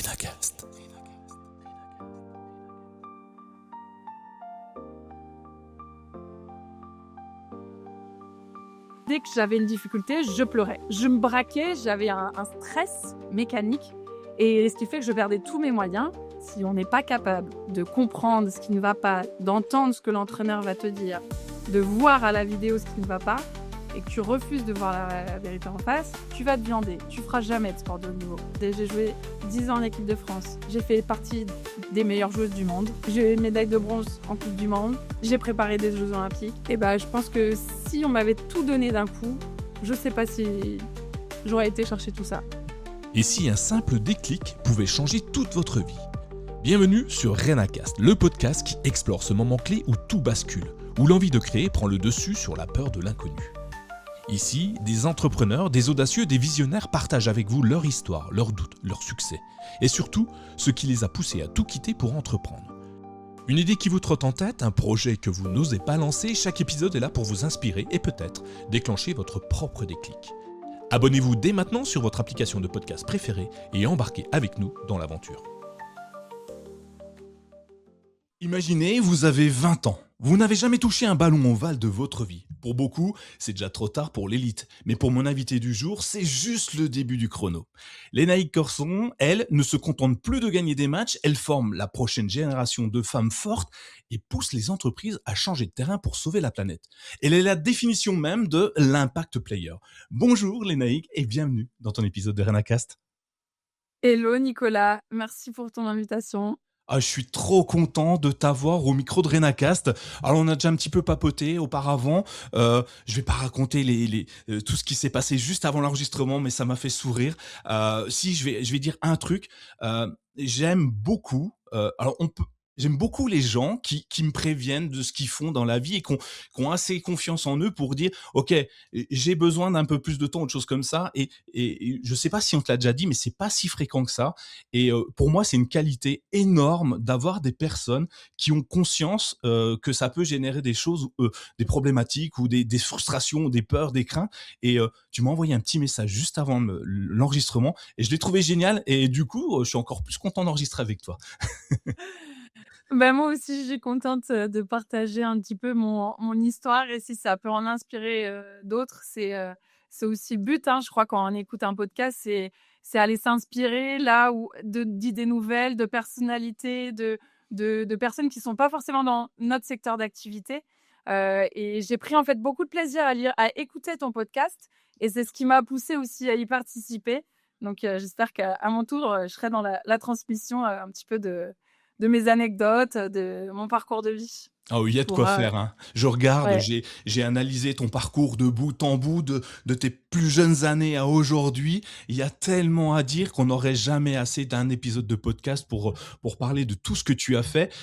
Renacast. Dès que j'avais une difficulté, je pleurais. Je me braquais, j'avais un stress mécanique et ce qui fait que je perdais tous mes moyens. Si on n'est pas capable de comprendre ce qui ne va pas, d'entendre ce que l'entraîneur va te dire, de voir à la vidéo ce qui ne va pas et que tu refuses de voir la vérité en face, tu vas te viander. Tu feras jamais de sport de haut niveau. J'ai joué 10 ans en équipe de France. J'ai fait partie des meilleures joueuses du monde. J'ai eu une médaille de bronze en Coupe du Monde. J'ai préparé des Jeux Olympiques. Et je pense que si on m'avait tout donné d'un coup, je sais pas si j'aurais été chercher tout ça. Et si un simple déclic pouvait changer toute votre vie? Bienvenue sur Renacast, le podcast qui explore ce moment clé où tout bascule, où l'envie de créer prend le dessus sur la peur de l'inconnu. Ici, des entrepreneurs, des audacieux, des visionnaires partagent avec vous leur histoire, leurs doutes, leurs succès, et surtout ce qui les a poussés à tout quitter pour entreprendre. Une idée qui vous trotte en tête, un projet que vous n'osez pas lancer, chaque épisode est là pour vous inspirer et peut-être déclencher votre propre déclic. Abonnez-vous dès maintenant sur votre application de podcast préférée et embarquez avec nous dans l'aventure. Imaginez, vous avez 20 ans. Vous n'avez jamais touché un ballon ovale de votre vie. Pour beaucoup, c'est déjà trop tard pour l'élite. Mais pour mon invité du jour, c'est juste le début du chrono. Lénaïque Corson, elle, ne se contente plus de gagner des matchs. Elle forme la prochaine génération de femmes fortes et pousse les entreprises à changer de terrain pour sauver la planète. Elle est la définition même de l'impact player. Bonjour Lénaïque et bienvenue dans ton épisode de Renacast. Hello Nicolas, merci pour ton invitation. Ah, je suis trop content de t'avoir au micro de Renacast. Alors, on a déjà un petit peu papoté auparavant. Je vais pas raconter tout ce qui s'est passé juste avant l'enregistrement, mais ça m'a fait sourire. Si je vais dire un truc. J'aime beaucoup. J'aime beaucoup les gens qui me préviennent de ce qu'ils font dans la vie et qui ont assez confiance en eux pour dire ok, j'ai besoin d'un peu plus de temps, autre chose comme ça. Et je sais pas si on te l'a déjà dit, mais c'est pas si fréquent que ça. Et pour moi, c'est une qualité énorme d'avoir des personnes qui ont conscience que ça peut générer des choses, des problématiques ou des frustrations, des peurs, des craintes. Et tu m'as envoyé un petit message juste avant l'enregistrement et je l'ai trouvé génial. Et du coup, je suis encore plus content d'enregistrer avec toi. Moi aussi, je suis contente de partager un petit peu mon histoire et si ça peut en inspirer d'autres, c'est aussi le but. Je crois quand on écoute un podcast, c'est aller s'inspirer là où d'idées nouvelles, de personnalités, de personnes qui sont pas forcément dans notre secteur d'activité. Et j'ai pris en fait beaucoup de plaisir à écouter ton podcast et c'est ce qui m'a poussée aussi à y participer. Donc j'espère qu'à mon tour, je serai dans la transmission un petit peu de mes anecdotes, de mon parcours de vie. Ah oui, il y a de quoi faire, hein. Je regarde, Ouais. j'ai analysé ton parcours de bout en bout, de tes plus jeunes années à aujourd'hui. Il y a tellement à dire qu'on n'aurait jamais assez d'un épisode de podcast pour parler de tout ce que tu as fait.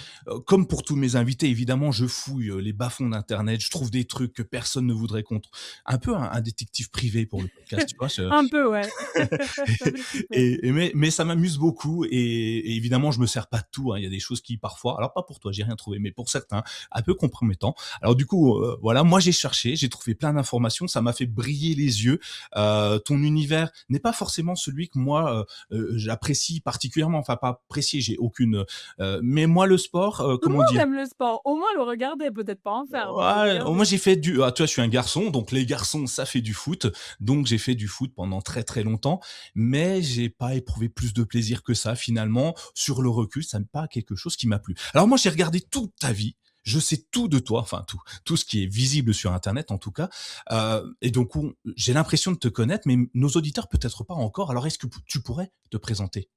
Comme pour tous mes invités, évidemment, je fouille les bas-fonds d'Internet, je trouve des trucs que personne ne voudrait contre. Un peu un détective privé pour le podcast, tu vois. Un peu, ouais. Ça fait kiffer. Mais ça m'amuse beaucoup et évidemment, je me sers pas de tout, hein. Il y a des choses qui parfois, alors pas pour toi, j'ai rien trouvé, mais pour certains, un peu compromettant. Alors du coup, voilà, moi j'ai cherché, j'ai trouvé plein d'informations, ça m'a fait briller les yeux. Ton univers n'est pas forcément celui que moi j'apprécie particulièrement. Enfin, pas apprécier, j'ai aucune. Mais moi, le sport, Tout le comment monde dire? aime le sport. Au moins le regarder, peut-être pas en faire, mais le Ouais, moi regarder. j'ai fait du. Ah, toi, je suis un garçon, donc les garçons, ça fait du foot. Donc j'ai fait du foot pendant très très longtemps, mais j'ai pas éprouvé plus de plaisir que ça finalement. Sur le recul, ça n'est pas quelque chose qui m'a plu. Alors moi, j'ai regardé toute ta vie. Je sais tout de toi, enfin tout ce qui est visible sur Internet en tout cas. Et donc j'ai l'impression de te connaître, mais nos auditeurs peut-être pas encore. Alors est-ce que tu pourrais te présenter?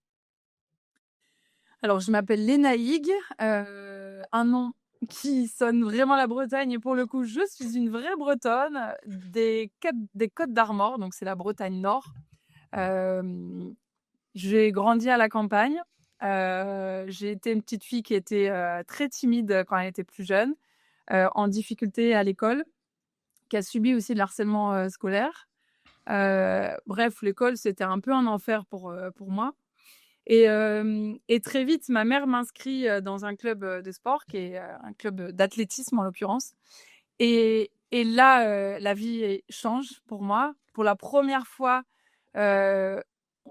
Alors je m'appelle Léna Hig, un nom qui sonne vraiment la Bretagne et pour le coup, je suis une vraie Bretonne des Côtes d'Armor, donc c'est la Bretagne Nord. Hem, j'ai grandi à la campagne. J'ai été une petite fille qui était, très timide quand elle était plus jeune, en difficulté à l'école, qui a subi aussi de l'harcèlement, scolaire. Bref, l'école, c'était un peu un enfer pour moi et très vite, ma mère m'inscrit, dans un club, de sport qui est, un club, d'athlétisme en l'occurrence et là, la vie change pour moi. Pour la première fois, heu,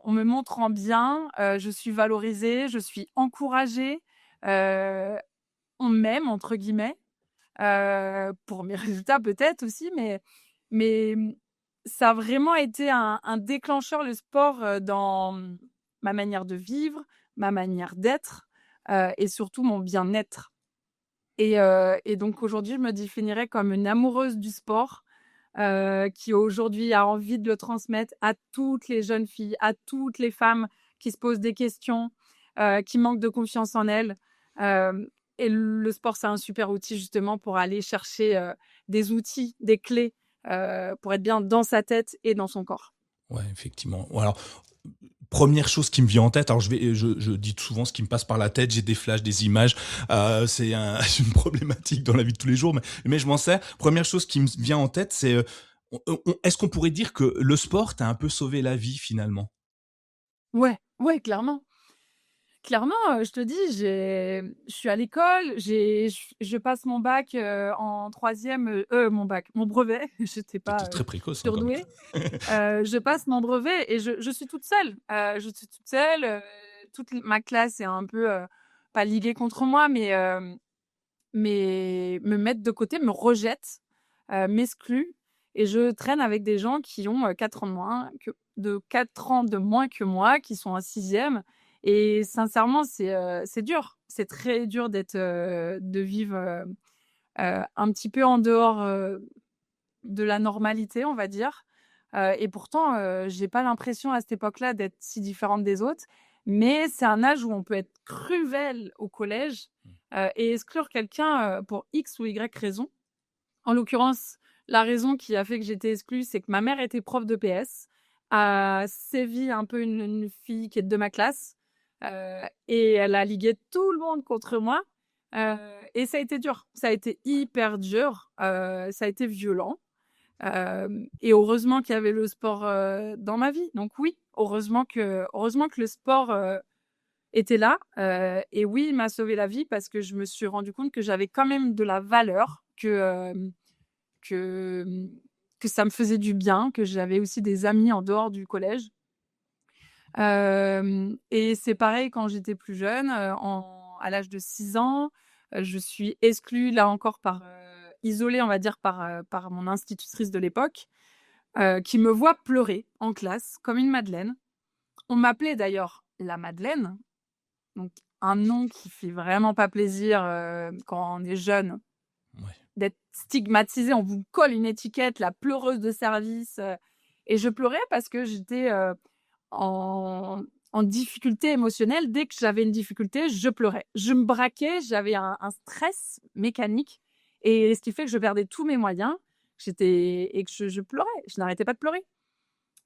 on me montrant bien, je suis valorisée, je suis encouragée, heu, on «m'aime» entre guillemets, pour mes résultats peut-être aussi, mais ça a vraiment été un déclencheur le sport, dans, ma manière de vivre, ma manière d'être, et surtout mon bien-être et donc aujourd'hui, je me définirais comme une amoureuse du sport, qui aujourd'hui a envie de le transmettre à toutes les jeunes filles, à toutes les femmes qui se posent des questions, qui manquent de confiance en elles. Hem et le sport, c'est un super outil justement pour aller chercher, des outils, des clés, pour être bien dans sa tête et dans son corps. Ouais, effectivement. Ou alors, première chose qui me vient en tête, alors je dis souvent ce qui me passe par la tête, j'ai des flashs, des images, c'est c'est une problématique dans la vie de tous les jours, mais je m'en sers. Première chose qui me vient en tête, c'est, est-ce qu'on pourrait dire que le sport t'a un peu sauvé la vie finalement? Ouais, ouais, clairement. Clairement, je te dis, je suis à l'école, je passe mon bac, en 3e, mon bac, mon brevet, j'étais Tu pas, très précoce, hein, quand surdouée. Je passe mon brevet et je suis toute seule. Je suis toute seule, toute ma classe est un peu, pas liguée contre moi, mais me mettent de côté, me rejettent, m'excluent et je traîne avec des gens qui ont, 4 ans de 4 ans de moins que moi, qui sont en 6e et sincèrement, c'est dur. C'est très dur de vivre, un petit peu en dehors, de la normalité, on va dire, et pourtant, j'ai pas l'impression à cette époque-là d'être si différente des autres, mais c'est un âge où on peut être cruel au collège, et exclure quelqu'un, pour X ou Y raison. En l'occurrence, la raison qui a fait que j'étais exclue, c'est que ma mère était prof de PS, a sévi un peu une fille qui est de ma classe, et elle a ligué tout le monde contre moi, heu et ça a été dur. Ça a été hyper dur, ça a été violent. Et heureusement qu'il y avait le sport, dans ma vie. Donc oui, heureusement que le sport, était là, et oui, il m'a sauvé la vie parce que je me suis rendu compte que j'avais quand même de la valeur, que, que ça me faisait du bien, que j'avais aussi des amis en dehors du collège. Et c'est pareil quand j'étais plus jeune, à l'âge de 6 ans, je suis exclue là encore isolée on va dire par mon institutrice de l'époque. Qui me voit pleurer en classe comme une madeleine. On m'appelait d'ailleurs la Madeleine, donc un nom qui fait vraiment pas plaisir, quand on est jeune, Ouais. d'être stigmatisé. On vous colle une étiquette, la pleureuse de service, et je pleurais parce que j'étais, en difficulté émotionnelle. Dès que j'avais une difficulté, je pleurais. Je me braquais, j'avais un stress mécanique et ce qui fait que je perdais tous mes moyens. Et que je pleurais, je n'arrêtais pas de pleurer.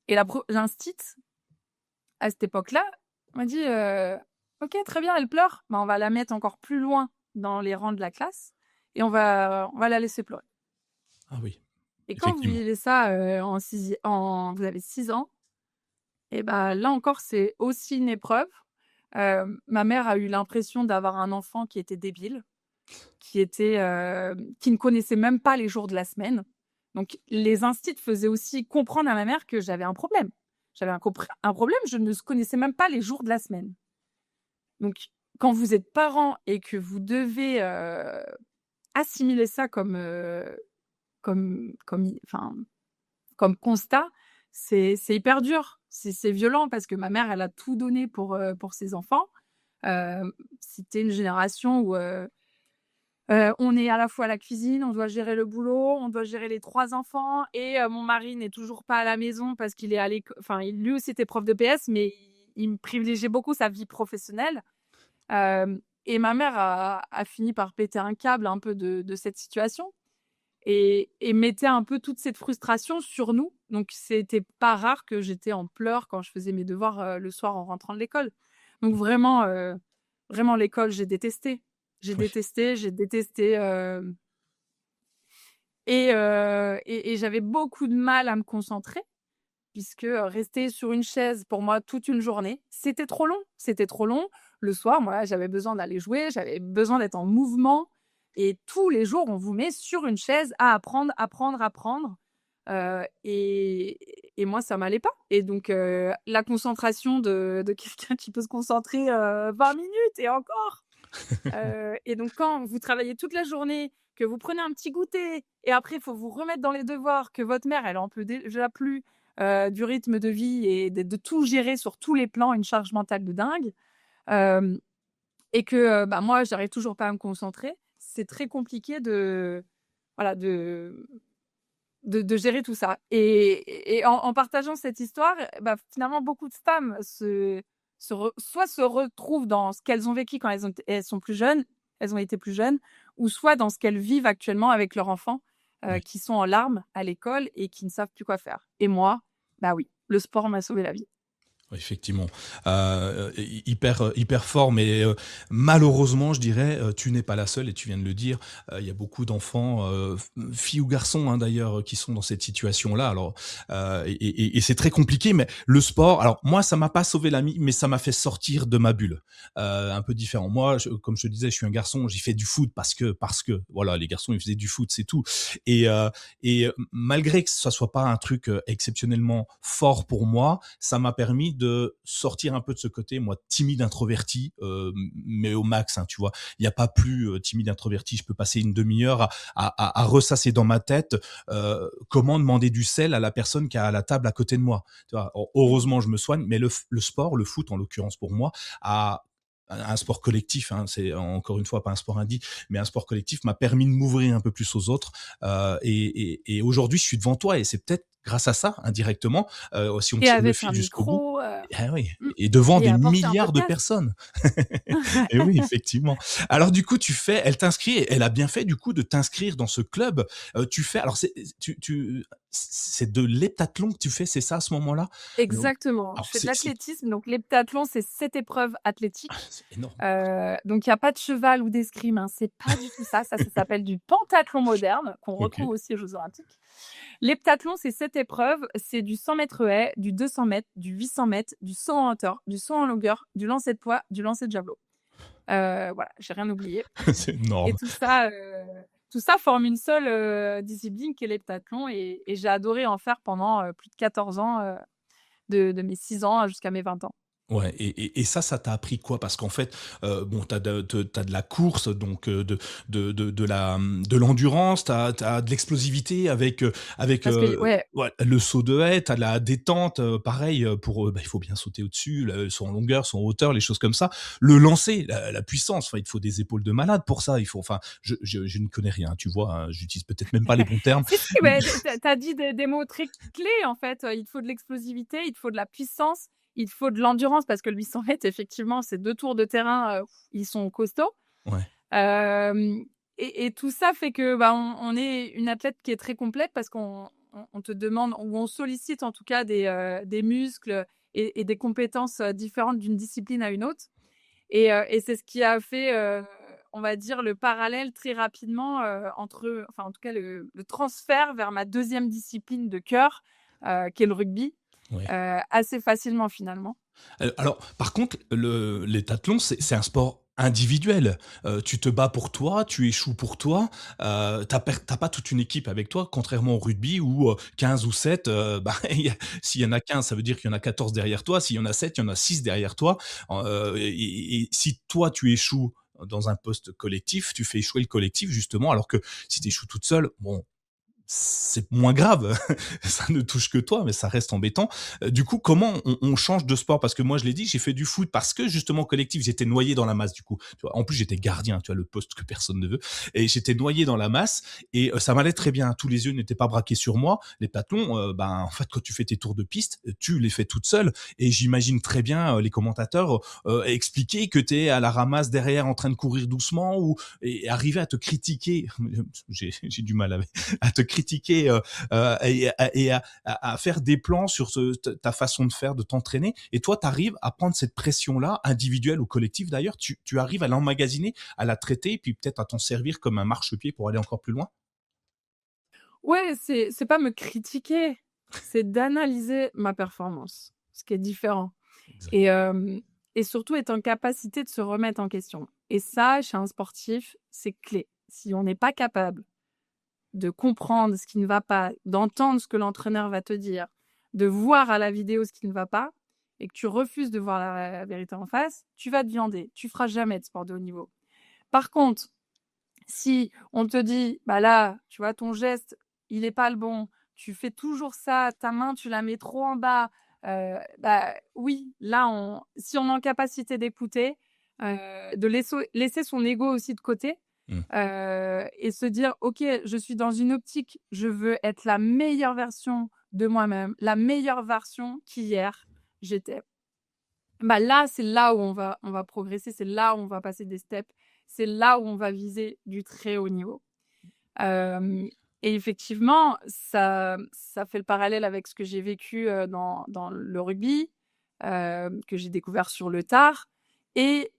Et l'instit, à cette époque-là, m'a dit, «OK, très bien, elle pleure, bah, on va la mettre encore plus loin dans les rangs de la classe et on va la laisser pleurer» Ah oui, et quand vous effectivement. vivez ça, vous avez 6 ans et bah, là encore, c'est aussi une épreuve. Ma mère a eu l'impression d'avoir un enfant qui était débile, qui ne connaissait même pas les jours de la semaine. Donc les instits faisaient aussi comprendre à ma mère que j'avais un problème. J'avais un problème, je ne connaissais même pas les jours de la semaine. Donc quand vous êtes parent et que vous devez, assimiler ça comme constat, c'est hyper dur. C'est violent parce que ma mère, elle a tout donné pour ses enfants. C'était une génération où, on est à la fois à la cuisine, on doit gérer le boulot, on doit gérer les 3 enfants et mon mari n'est toujours pas à la maison parce qu'il est à lui aussi était prof de PS, mais il me privilégiait beaucoup sa vie professionnelle. Et ma mère a fini par péter un câble un peu de cette situation et mettait un peu toute cette frustration sur nous. Donc c'était pas rare que j'étais en pleurs quand je faisais mes devoirs, le soir en rentrant de l'école. Donc vraiment l'école, j'ai détesté. Oui. J'ai détesté, et j'avais beaucoup de mal à me concentrer puisque, rester sur une chaise pour moi toute une journée, c'était trop long. C'était trop long. Le soir, moi, j'avais besoin d'aller jouer, j'avais besoin d'être en mouvement et tous les jours, on vous met sur une chaise à apprendre, apprendre, apprendre, et et moi, ça m'allait pas. Et donc, la concentration de quelqu'un qui peut se concentrer 20 minutes et encore. Et donc, quand vous travaillez toute la journée, que vous prenez un petit goûter et après, il faut vous remettre dans les devoirs, que votre mère, elle en peut déjà plus du rythme de vie et de tout gérer sur tous les plans, une charge mentale de dingue. Euh, et que bah, moi, j'arrive toujours pas à me concentrer. C'est très compliqué voilà, de gérer tout ça. Et en partageant cette histoire, bah, finalement, beaucoup de femmes soit se retrouvent dans ce qu'elles ont vécu quand elles sont plus jeunes, elles ont été plus jeunes, ou soit dans ce qu'elles vivent actuellement avec leurs enfants Ouais. qui sont en larmes à l'école et qui ne savent plus quoi faire. Et moi, bah oui, le sport m'a sauvé la vie. Ouais, effectivement, hyper fort, mais malheureusement, je dirais, tu n'es pas la seule et tu viens de le dire. Il y a beaucoup d'enfants, filles ou garçons, hein, d'ailleurs, qui sont dans cette situation-là. Alors, c'est très compliqué, mais le sport, alors moi, ça m'a pas sauvé la vie, mais ça m'a fait sortir de ma bulle. Un peu différent. Moi, comme je te disais, je suis un garçon, j'ai fait du foot parce que voilà, les garçons, ils faisaient du foot, c'est tout. Et, euh, malgré que ça soit pas un truc exceptionnellement fort pour moi, ça m'a permis de sortir un peu de ce côté, moi, timide, introverti, mais au max, hein, tu vois. Il n'y a pas plus timide, introverti. Je peux passer une demi-heure à ressasser dans ma tête comment demander du sel à la personne qui est à la table à côté de moi. Tu vois. Heureusement, je me soigne, mais le sport, le foot en l'occurrence pour moi, a un sport collectif, hein, c'est encore une fois pas un sport indie, mais un sport collectif m'a permis de m'ouvrir un peu plus aux autres. Et aujourd'hui, je suis devant toi et c'est peut-être grâce à ça, indirectement, si on Et tire le avec fil un jusqu'au bout. micro, Ah oui, mmh, et devant et des à porter un milliards de podcast. personnes. Et oui, effectivement. Alors du coup, elle t'inscrit, elle a bien fait du coup de t'inscrire dans ce club. Tu fais, alors c'est de l'heptathlon que tu fais, c'est ça à ce moment-là? Donc, Exactement. Je alors fais de l'athlétisme, donc l'heptathlon, c'est 7 épreuves athlétiques. c'est énorme. Donc il y a pas de cheval ou d'escrime, hein, c'est pas du tout ça. Ça s'appelle du pentathlon moderne, qu'on Ok. retrouve aussi aux Jeux olympiques. L'heptathlon, c'est 7 épreuves, c'est du 100 mètres haies, du 200 mètres, du 800 mètres, du saut en hauteur, du saut en longueur, du lancer de poids, du lancer de javelot. Voilà, j'ai rien oublié. C'est Et énorme. tout ça forme une seule discipline qui est l'heptathlon et j'ai adoré en faire pendant plus de 14 ans, de mes 6 ans jusqu'à mes 20 ans. Ouais, et ça t'a appris quoi? Parce qu'en fait, bon, t'as de la course, donc de l'endurance, t'as de l'explosivité avec Parce que ouais, ouais, le saut de haie, t'as de la détente, pareil, pour, bah, il faut bien sauter au-dessus, le saut en longueur, saut en hauteur, les choses comme ça. Le lancer, la puissance, enfin, il te faut des épaules de malade pour ça. Il faut, enfin, je n'y connais rien, tu vois? Hein, j'utilise peut-être même pas les bons termes. si, si, ouais, tu dit des mots très clés, en fait. Il te faut de l'explosivité, il te faut de la puissance, il te faut de l'endurance parce que le 800 mètres, effectivement, c'est 2 tours de terrain, ils sont costauds. Ouais. Hem et tout ça fait que, bah, on est une athlète qui est très complète parce qu'on te demande ou on sollicite en tout cas des muscles et des compétences, différentes d'une discipline à une autre et c'est ce qui a fait, on va dire le parallèle très rapidement, entre enfin en tout cas le transfert vers ma deuxième discipline de cœur, qui est le rugby, Ouais. assez facilement finalement. Alors, par contre, l'heptathlon, c'est un sport individuel. Tu te bats pour toi, tu échoues pour toi. T'as pas toute une équipe avec toi, contrairement au rugby où 15 ou 7, bah, s'il y en a 15, ça veut dire qu'il y en a 14 derrière toi. S'il y en a 7, il y en a 6 derrière toi. Et si toi, tu échoues dans un poste collectif, tu fais échouer le collectif, justement, alors que si tu échoues toute seule, bon, c'est moins grave, ça ne touche que toi, mais ça reste embêtant. Du coup, comment on change de sport? Parce que moi, je l'ai dit, j'ai fait du foot parce que justement collectif, j'étais noyé dans la masse. Du coup, tu vois, en plus j'étais gardien, tu vois, le poste que personne ne veut, et j'étais noyé dans la masse et ça m'allait très bien. Tous les yeux n'étaient pas braqués sur moi. Les platons, ben en fait, quand tu fais tes tours de piste, tu les fais toute seule. Et j'imagine très bien les commentateurs expliquer que tu es à la ramasse derrière en train de courir doucement ou et arriver à te critiquer. J'ai du mal avec à te critiquer et à faire des plans sur ta façon de faire, de t'entraîner. Et toi, tu arrives à prendre cette pression-là, individuelle ou collective d'ailleurs, tu arrives à l'emmagasiner, à la traiter, et puis peut-être à t'en servir comme un marchepied pour aller encore plus loin. Ouais, c'est pas me critiquer, c'est d'analyser ma performance, ce qui est différent Exact. et hem et surtout être en capacité de se remettre en question et ça, chez un sportif, c'est clé. Si on n'est pas capable de comprendre ce qui ne va pas, d'entendre ce que l'entraîneur va te dire, de voir à la vidéo ce qui ne va pas et que tu refuses de voir la vérité en face, tu vas te viander. Tu feras jamais de sport de haut niveau. Par contre, si on te dit, bah là, tu vois, ton geste, il n'est pas le bon, tu fais toujours ça, ta main, tu la mets trop en bas, bah oui, là, si on est en capacité d'écouter, de laisser son ego aussi de côté, Mmh. et se dire, OK, je suis dans une optique, je veux être la meilleure version de moi-même, la meilleure version qu'hier j'étais. Bah là, c'est là où on va progresser, c'est là où on va passer des steps, c'est là où on va viser du très haut niveau. Hem et effectivement, ça fait le parallèle avec ce que j'ai vécu, dans le rugby, que j'ai découvert sur le tard et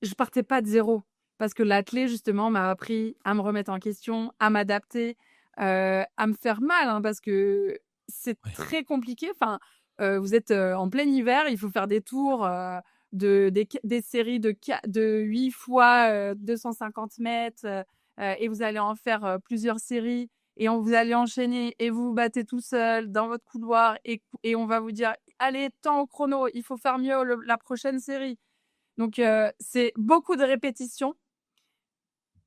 je partais pas de zéro parce que l'athlé justement m'a appris à me remettre en question, à m'adapter, à me faire mal, hein, parce que c'est Ouais. très compliqué. Enfin, vous êtes, en plein hiver, il faut faire des tours, des séries de 8 fois, 250 mètres, et vous allez en faire, plusieurs séries et vous allez enchaîner et vous vous battez tout seul dans votre couloir et on va vous dire: «Allez, temps au chrono, il faut faire mieux la prochaine série». Donc, c'est beaucoup de répétitions.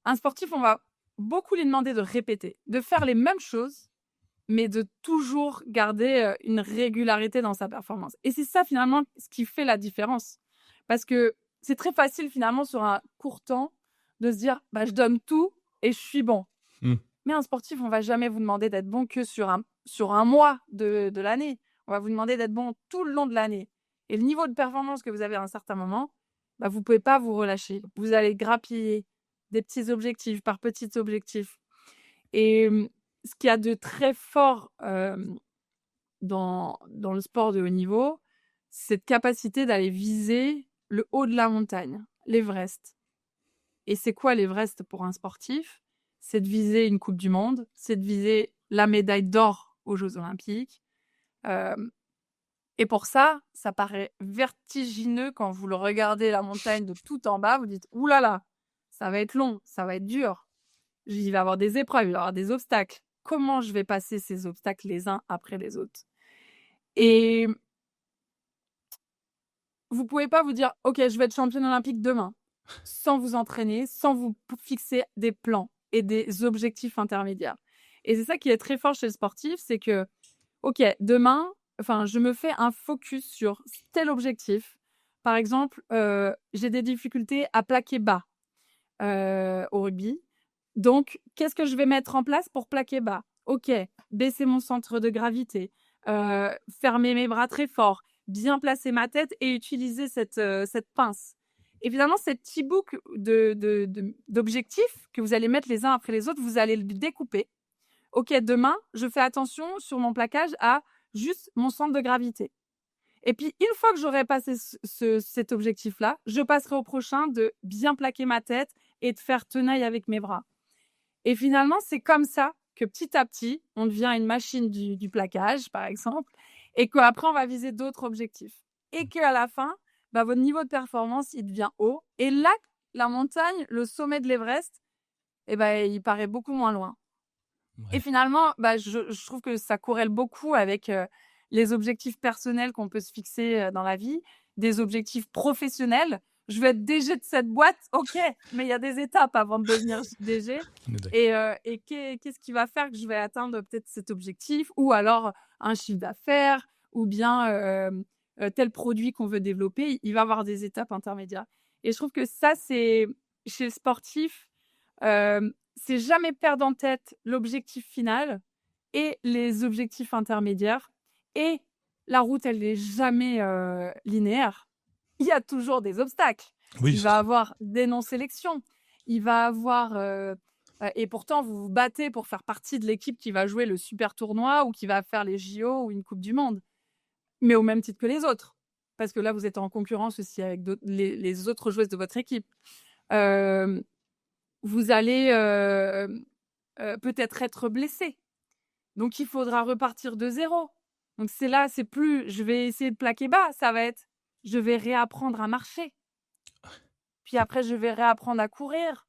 Un sportif, on va beaucoup lui demander de répéter, de faire les mêmes choses, mais de toujours garder, une régularité dans sa performance et c'est ça finalement ce qui fait la différence. Parce que c'est très facile finalement sur un court temps de se dire: «Bah, je donne tout et je suis bon». Mmh. Mais un sportif, on va jamais vous demander d'être bon que sur un mois de l'année. On va vous demander d'être bon tout le long de l'année et le niveau de performance que vous avez à un certain moment, bah, vous pouvez pas vous relâcher. Vous allez grappiller des petits objectifs par petits objectifs et ce qu'il y a de très fort, dans le sport de haut niveau, c'est cette capacité d'aller viser le haut de la montagne, l'Everest. Et c'est quoi l'Everest pour un sportif? C'est de viser une coupe du monde, c'est de viser la médaille d'or aux Jeux olympiques, hem et pour ça, ça paraît vertigineux quand vous le regardez la montagne de tout en bas, vous dites: «Ouh là là, ça va être long, ça va être dur. Il va y avoir des épreuves, il va y avoir des obstacles. Comment je vais passer ces obstacles les uns après les autres?» et vous pouvez pas vous dire: «OK, je vais être championne olympique demain», sans vous entraîner, sans vous fixer des plans et des objectifs intermédiaires et c'est ça qui est très fort chez le sportif, c'est que, OK, demain, enfin, je me fais un focus sur tel objectif. Par exemple, j'ai des difficultés à plaquer bas, au rugby. Donc qu'est-ce que je vais mettre en place pour plaquer bas? OK, baisser mon centre de gravité, fermer mes bras très fort, bien placer ma tête et utiliser cette pince. Évidemment, ces petits bouts d'objectifs que vous allez mettre les uns après les autres, vous allez le découper. OK, demain, je fais attention sur mon plaquage à juste mon centre de gravité. Et puis, une fois que j'aurai passé cet objectif-là, je passerai au prochain de bien plaquer ma tête et de faire tenaille avec mes bras. Et finalement, c'est comme ça que petit à petit, on devient une machine du plaquage, par exemple, et qu'après, on va viser d'autres objectifs. Et qu'à la fin, bah, votre niveau de performance, il devient haut. Et là, la montagne, le sommet de l'Everest, eh ben, il paraît beaucoup moins loin. Et Ouais. finalement, bah, je trouve que ça corrèle beaucoup avec, les objectifs personnels qu'on peut se fixer, dans la vie, des objectifs professionnels. Je veux être DG de cette boîte, OK, mais il y a des étapes avant de devenir DG On est d'accord. et qu'est-ce qui va faire que je vais atteindre peut-être cet objectif? Ou alors un chiffre d'affaires ou bien, tel produit qu'on veut développer, il va y avoir des étapes intermédiaires et je trouve que ça, c'est chez le sportif, c'est jamais perdre en tête l'objectif final et les objectifs intermédiaires et la route, elle est jamais, linéaire. Il y a toujours des obstacles. Oui, Il c'est va ça. avoir des non-sélections. Il va avoir, et pourtant vous vous battez pour faire partie de l'équipe qui va jouer le super tournoi ou qui va faire les JO ou une coupe du monde, mais au même titre que les autres. Parce que là, vous êtes en concurrence aussi avec les autres joueuses de votre équipe. Hem, Vous allez, peut-être être blessé. Donc il faudra repartir de zéro. Donc c'est là, c'est plus je vais essayer de plaquer bas, ça va être je vais réapprendre à marcher. Puis après je vais réapprendre à courir.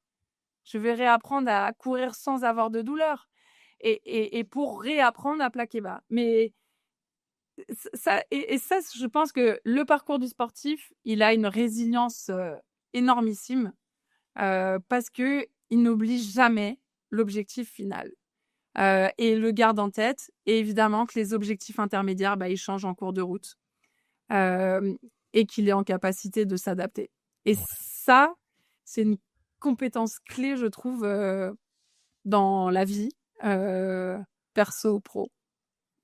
Je vais réapprendre à courir sans avoir de douleur et pour réapprendre à plaquer bas. Mais Ça, je pense que le parcours du sportif, il a une résilience énormissime parce qu'il n'oublie jamais l'objectif final et le garde en tête. Et évidemment que les objectifs intermédiaires, ils changent en cours de route euh, et qu'il est en capacité de s'adapter. Et Ouais. ça, c'est une compétence clé, je trouve, dans la vie, perso, pro.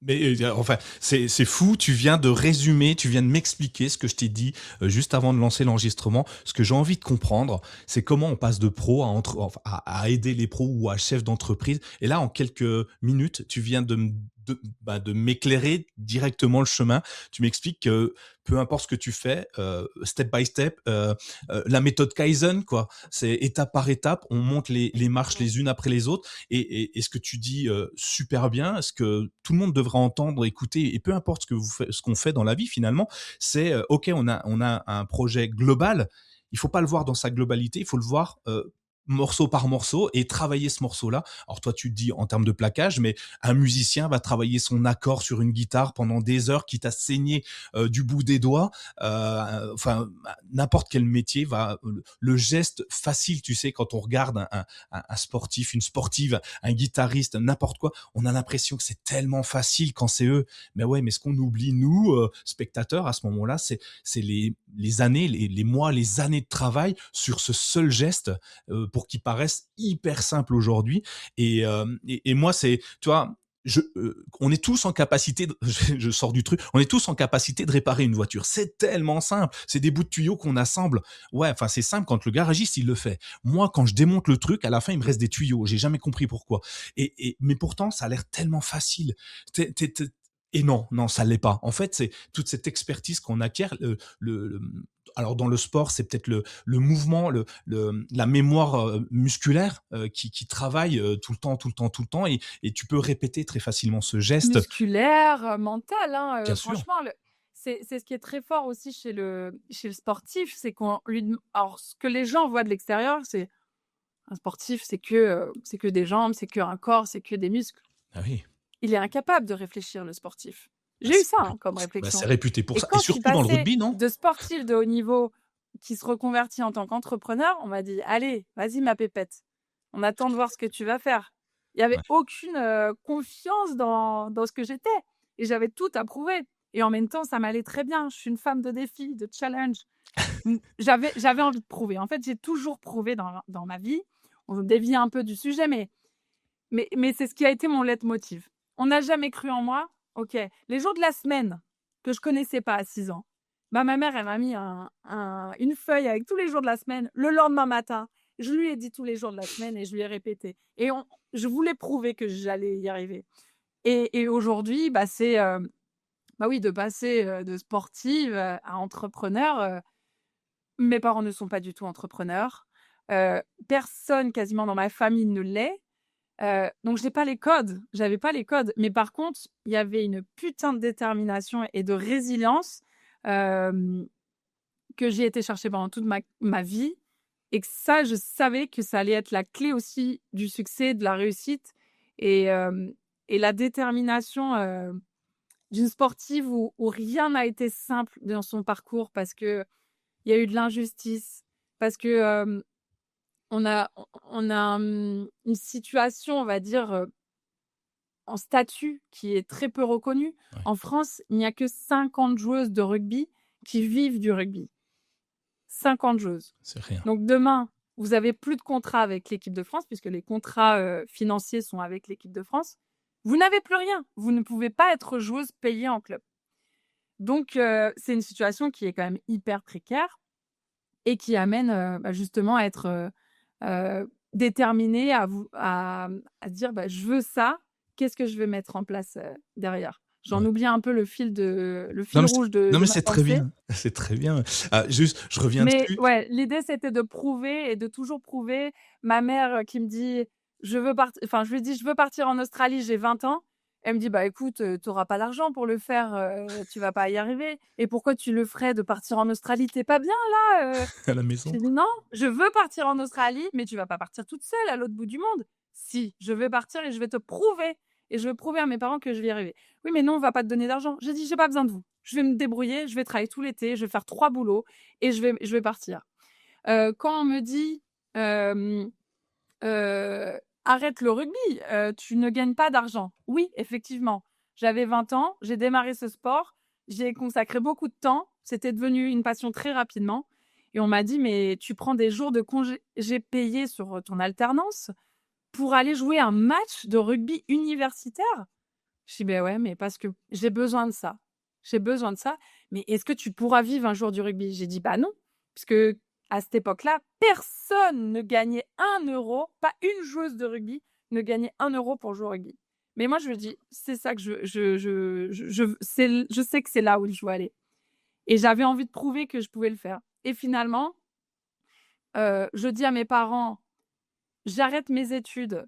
Mais enfin, c'est fou, tu viens de résumer, tu viens de m'expliquer ce que je t'ai dit juste avant de lancer l'enregistrement. Ce que j'ai envie de comprendre, c'est comment on passe de pro à aider les pros ou à chef d'entreprise. Et là, en quelques minutes, tu viens de m'éclairer directement le chemin. Tu m'expliques que peu importe ce que tu fais, step by step, la méthode Kaizen, quoi. C'est étape par étape, on monte les marches les unes après les autres. Et ce que tu dis super bien, ce que tout le monde devrait entendre, écouter, et peu importe ce qu'on fait dans la vie finalement, c'est ok, on a un projet global. Il faut pas le voir dans sa globalité, il faut le voir morceau par morceau et travailler ce morceau-là. Alors toi, tu te dis en termes de plaquage, mais un musicien va travailler son accord sur une guitare pendant des heures, quitte à saigner du bout des doigts. Enfin, n'importe quel métier va le geste facile, tu sais, quand on regarde un sportif, une sportive, un guitariste, n'importe quoi, on a l'impression que c'est tellement facile quand c'est eux. Mais ouais, mais ce qu'on oublie, nous, spectateurs, à ce moment-là, c'est les années, les mois, les années de travail sur ce seul geste pour qu'il paraisse hyper simple aujourd'hui. Et moi, c'est, tu vois, on est tous en capacité, je sors du truc, on est tous en capacité de réparer une voiture. C'est tellement simple. C'est des bouts de tuyaux qu'on assemble. Ouais, enfin, c'est simple quand le garagiste, il le fait. Moi, quand je démonte le truc, à la fin, il me reste des tuyaux. J'ai jamais compris pourquoi. Mais pourtant, ça a l'air tellement facile. Et non, non, ça l'est pas. En fait, c'est toute cette expertise qu'on acquiert. Alors dans le sport, c'est peut-être le mouvement, la mémoire musculaire qui travaille tout le temps, tout le temps, tout le temps, et tu peux répéter très facilement ce geste. Musculaire, mental, hein, Bien sûr. franchement, c'est ce qui est très fort aussi chez le sportif, c'est qu'on lui alors ce que les gens voient de l'extérieur, c'est un sportif, c'est que des jambes, c'est qu'un corps, c'est que des muscles. Ah oui. Il est incapable de réfléchir, le sportif. Bah, J'ai eu ça, hein, comme c'est réflexion. réputé pour Et ça. Et quand je suis surtout dans le passée rugby, non? de sportif de haut niveau qui se reconvertit en tant qu'entrepreneur, on m'a dit: «Allez, vas-y ma pépette, on attend de voir ce que tu vas faire». Il y avait Ouais. aucune, confiance dans ce que j'étais et j'avais tout à prouver et en même temps, ça m'allait très bien. Je suis une femme de défi, de challenge. J'avais envie de prouver. En fait, j'ai toujours prouvé dans ma vie. On dévie un peu du sujet, mais c'est ce qui a été mon leitmotiv. On n'a jamais cru en moi, OK. Les jours de la semaine que je connaissais pas à 6 ans, ma mère, elle m'a mis une feuille avec tous les jours de la semaine. Le lendemain matin, je lui ai dit tous les jours de la semaine et je lui ai répété. Et je voulais prouver que j'allais y arriver. Et aujourd'hui, c'est oui, de passer de sportive à entrepreneur. Mes parents ne sont pas du tout entrepreneurs. Personne quasiment dans ma famille ne l'est. Donc j'ai pas les codes, j'avais pas les codes, mais par contre, il y avait une putain de détermination et de résilience, hem, que j'ai été chercher pendant toute ma vie et que ça, je savais que ça allait être la clé aussi du succès, de la réussite et hem et la détermination, d'une sportive où rien n'a été simple dans son parcours parce qu'il y a eu de l'injustice, parce que, on a une situation, on va dire, en statut qui est très peu reconnu. Ouais. En France, il n'y a que 50 joueuses de rugby qui vivent du rugby. 50 joueuses. C'est rien. Donc demain, vous avez plus de contrat avec l'équipe de France puisque les contrats, financiers sont avec l'équipe de France. Vous n'avez plus rien. Vous ne pouvez pas être joueuse payée en club. Donc c'est une situation qui est quand même hyper précaire et qui amène, justement à être, déterminée à dire: «Je veux ça, qu'est-ce que je vais mettre en place, derrière?» J'en Ouais. oublie un peu le Non, fil rouge de mais ma c'est très pensée. bien. C'est très bien. Juste, je reviens Mais dessus. ouais, l'idée, c'était de prouver et de toujours prouver. Ma mère, qui me dit: «Je veux partir», enfin, je lui dis: «Je veux partir en Australie, j'ai 20 ans». Elle me dit: «Bah, écoute, tu pas l'argent pour le faire, tu vas pas y arriver et pourquoi tu le ferais de partir en Australie? Tu pas bien là, À la maison. J'ai dit: «Non, je veux partir en Australie, mais tu vas pas partir toute seule à l'autre bout du monde». «Si, je vais partir et je vais te prouver et je veux prouver à mes parents que je vais y arriver. Oui, mais non, on va pas te donner d'argent. J'ai dit, j'ai pas besoin de vous. Je vais me débrouiller, je vais travailler tout l'été, je vais faire 3 boulots et je vais partir. Quand on me dit, hem, arrête le rugby, tu ne gagnes pas d'argent. Oui, effectivement. J'avais 20 ans, j'ai démarré ce sport, j'y ai consacré beaucoup de temps. C'était devenu une passion très rapidement et on m'a dit: «Mais tu prends des jours de congés payés sur, ton alternance pour aller jouer un match de rugby universitaire?» Je dis: «Beh, ouais, mais parce que j'ai besoin de ça. J'ai besoin de ça, mais est-ce que tu pourras vivre un jour du rugby?» J'ai dit: «Bah, non», puisque à cette époque-là, personne ne gagnait 1 euro, pas une joueuse de rugby ne gagnait 1 euro pour jouer au rugby. Mais moi, je me dis: «C'est ça que je sais que c'est là où je veux aller» et j'avais envie de prouver que je pouvais le faire et finalement, je dis à mes parents: «J'arrête mes études,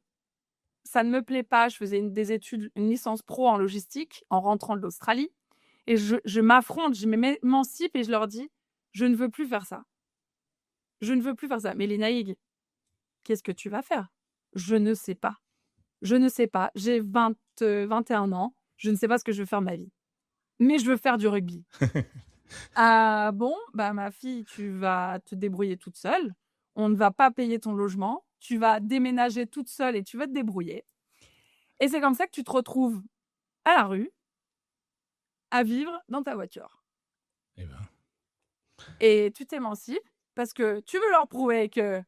ça ne me plaît pas». Je faisais des études, une licence pro en logistique en rentrant de l'Australie et je m'affronte, je m'émancipe et je leur dis: «Je ne veux plus faire ça. Je ne veux plus faire ça». «Mais Lénaïg, qu'est-ce que tu vas faire?» «Je ne sais pas. Je ne sais pas. J'ai 21 ans. Je ne sais pas ce que je veux faire de ma vie. Mais je veux faire du rugby». «Ah bon? Bah, ma fille, tu vas te débrouiller toute seule. On ne va pas payer ton logement. Tu vas déménager toute seule et tu vas te débrouiller et c'est comme ça que tu te retrouves à la rue, à vivre dans ta voiture Eh ben, et tu t'émancipes parce que tu veux leur prouver que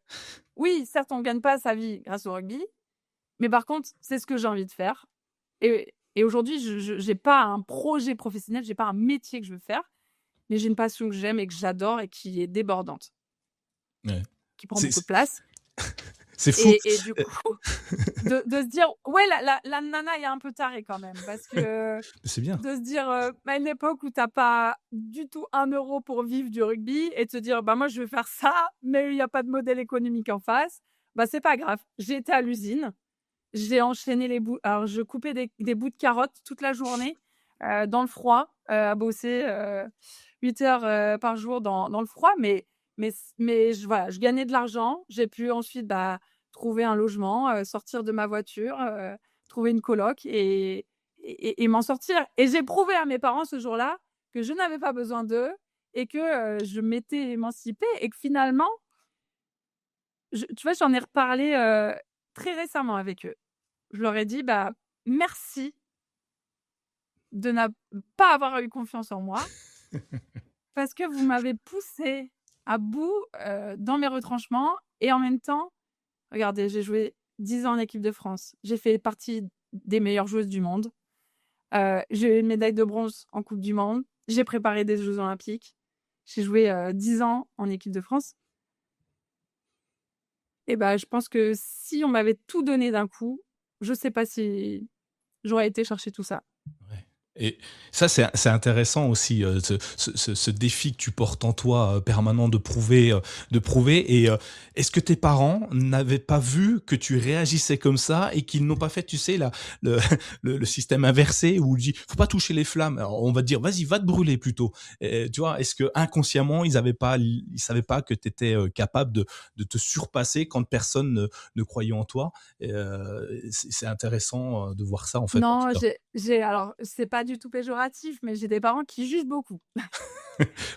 oui, certes, on gagne pas sa vie grâce au rugby, mais par contre, c'est ce que j'ai envie de faire et aujourd'hui, je j'ai pas un projet professionnel, j'ai pas un métier que je veux faire, mais j'ai une passion que j'aime et que j'adore et qui est débordante, ouais. qui prend C'est beaucoup c'est de place c'est fou. et du coup, de se dire: «Ouais, la nana est un peu tarée quand même» parce que C'est bien. de se dire, à une époque où tu as pas du tout 1 euro pour vivre du rugby et de se dire: «Bah, moi, je vais faire ça, mais il y a pas de modèle économique en face». Bah, c'est pas grave. J'ai été à l'usine, j'ai enchaîné les bouts alors je coupais des bouts de carottes toute la journée, dans le froid, à bosser, 8 heures, par jour dans le froid, mais voilà, je gagnais de l'argent. J'ai pu ensuite, bah, trouver un logement, sortir de ma voiture, trouver une coloc et m'en sortir et j'ai prouvé à mes parents ce jour-là que je n'avais pas besoin d'eux et que, je m'étais émancipée et que finalement, tu vois, j'en ai reparlé, très récemment avec eux. Je leur ai dit: «Bah, merci de n'a pas avoir eu confiance en moi parce que vous m'avez poussée à bout, dans mes retranchements et en même temps, regardez, j'ai joué 10 ans en équipe de France. J'ai fait partie des meilleures joueuses du monde. J'ai eu une médaille de bronze en coupe du monde. J'ai préparé des jeux olympiques. J'ai joué, 10 ans en équipe de France et bah, je pense que si on m'avait tout donné d'un coup, je sais pas si j'aurais été chercher tout ça». Ouais. Et ça, c'est intéressant aussi, ce défi que tu portes en toi, permanent de prouver et est-ce que tes parents n'avaient pas vu que tu réagissais comme ça et qu'ils n'ont pas fait, tu sais, la le le système inversé où on dit: «Faut pas toucher les flammes». Alors on va te dire: «Vas-y, va te brûler plutôt». Tu vois? Est-ce qu'inconsciemment, ils savaient pas que tu étais, capable de te surpasser quand personne ne croyait en toi? C'est intéressant, de voir ça, en fait, en tout Non, cas. j'ai alors c'est pas du tout péjoratif, mais j'ai des parents qui jugent beaucoup.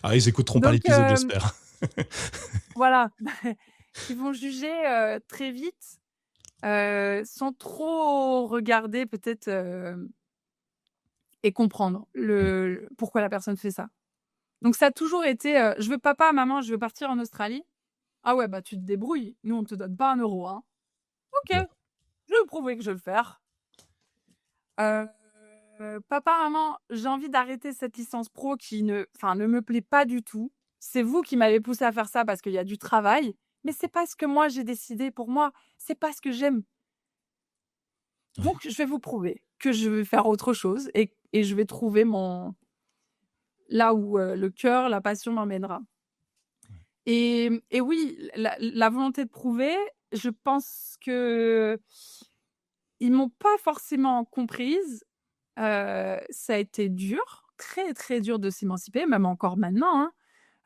Ah, ils écouteront pas Donc l'épisode, j'espère. voilà, qui vont juger, très vite, sans trop regarder peut-être, et comprendre Mmh. pourquoi la personne fait ça. Donc ça a toujours été, «Je veux papa, maman, je veux partir en Australie». «Ah ouais, bah tu te débrouilles, nous on te donne pas 1 euro, hein». «OK, Bon. je vais prouver que je vais le faire». Heu, «Papa, maman, j'ai envie d'arrêter cette licence pro qui ne me plaît pas du tout. C'est vous qui m'avez poussé à faire ça parce qu'il y a du travail, mais c'est pas ce que moi j'ai décidé pour moi, c'est pas ce que j'aime. Ouais. Donc je vais vous prouver que je vais faire autre chose et je vais trouver mon là où, le cœur, la passion m'emmènera». Et oui, la volonté de prouver, je pense qu'ils m'ont pas forcément comprise. Ça a été dur, très, très dur de s'émanciper, même encore maintenant,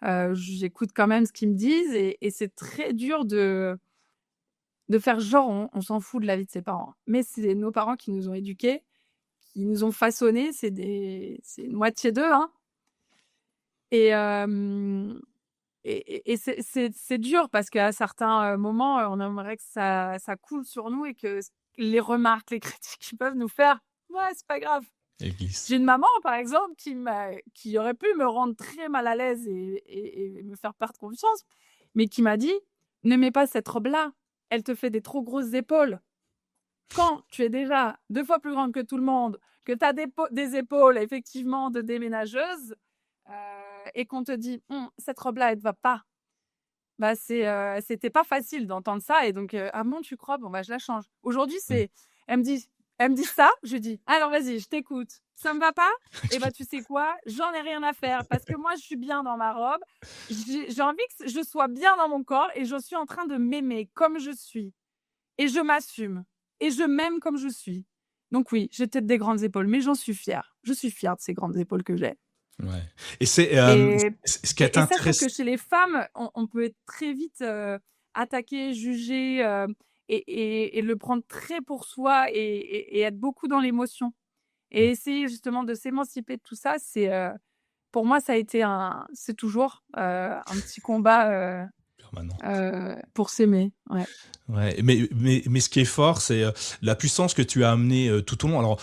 hein. J'écoute quand même ce qu'ils me disent et c'est très dur de faire genre on s'en fout de la vie de ses parents. Mais c'est nos parents qui nous ont éduqués, qui nous ont façonnés, c'est une moitié d'eux, hein. Et, c'est dur parce qu'à certains moments, on aimerait que ça coule sur nous et que les remarques, les critiques qu'ils peuvent nous faire, ouais, c'est pas grave. Église. J'ai une maman, par exemple, qui aurait pu me rendre très mal à l'aise et me faire perdre confiance, mais qui m'a dit: «Ne mets pas cette robe-là, elle te fait des trop grosses épaules. Quand tu es déjà 2 fois plus grande que tout le monde, que tu as des épaules effectivement de déménageuse, heu et qu'on te dit: cette robe-là, elle te va pas». Bah, c'était pas facile d'entendre ça et donc «Ah bon, tu crois? Bon, bah, je la change». Aujourd'hui, Mmh. elle me dit elle me dit ça, je lui dis: «Alors vas-y, je t'écoute. Ça me va pas? Et bah, tu sais quoi? J'en ai rien à faire parce que moi, je suis bien dans ma robe. J'ai envie que je sois bien dans mon corps et je suis en train de m'aimer comme je suis et je m'assume et je m'aime comme je suis. Donc oui, j'ai peut-être des grandes épaules, mais j'en suis fière. Je suis fière de ces grandes épaules que j'ai». Ouais. Et c'est Et ce qui ça, je trouve que t'intéresse. chez les femmes, on peut être très vite, attaqué, jugé, et le prendre très pour soi et être beaucoup dans l'émotion. Et essayer justement de s'émanciper de tout ça, pour moi, ça a été c'est toujours, un petit combat, Permanent. pour s'aimer, ouais. Ouais, mais ce qui est fort, c'est la puissance que tu as amenée tout au long. Alors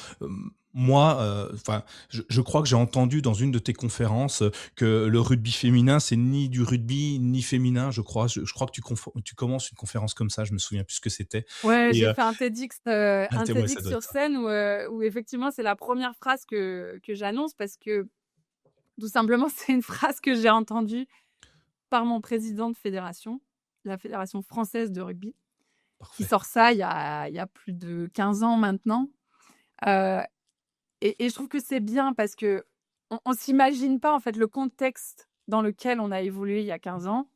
moi, enfin, je crois que j'ai entendu dans une de tes conférences que le rugby féminin, c'est ni du rugby ni féminin. Je crois, je crois que tu commences une conférence comme ça. Je me souviens plus ce que c'était. Ouais, Et j'ai fait un ouais, ça TEDx doit être sur ça. scène où effectivement, c'est la première phrase que j'annonce parce que, tout simplement, c'est une phrase que j'ai entendue par mon président de fédération, la Fédération française de rugby, qui Parfait. sort ça il y a plus de 15 ans maintenant. Heu et je trouve que c'est bien parce qu'on s'imagine pas, en fait, le contexte dans lequel on a évolué il y a 15 ans,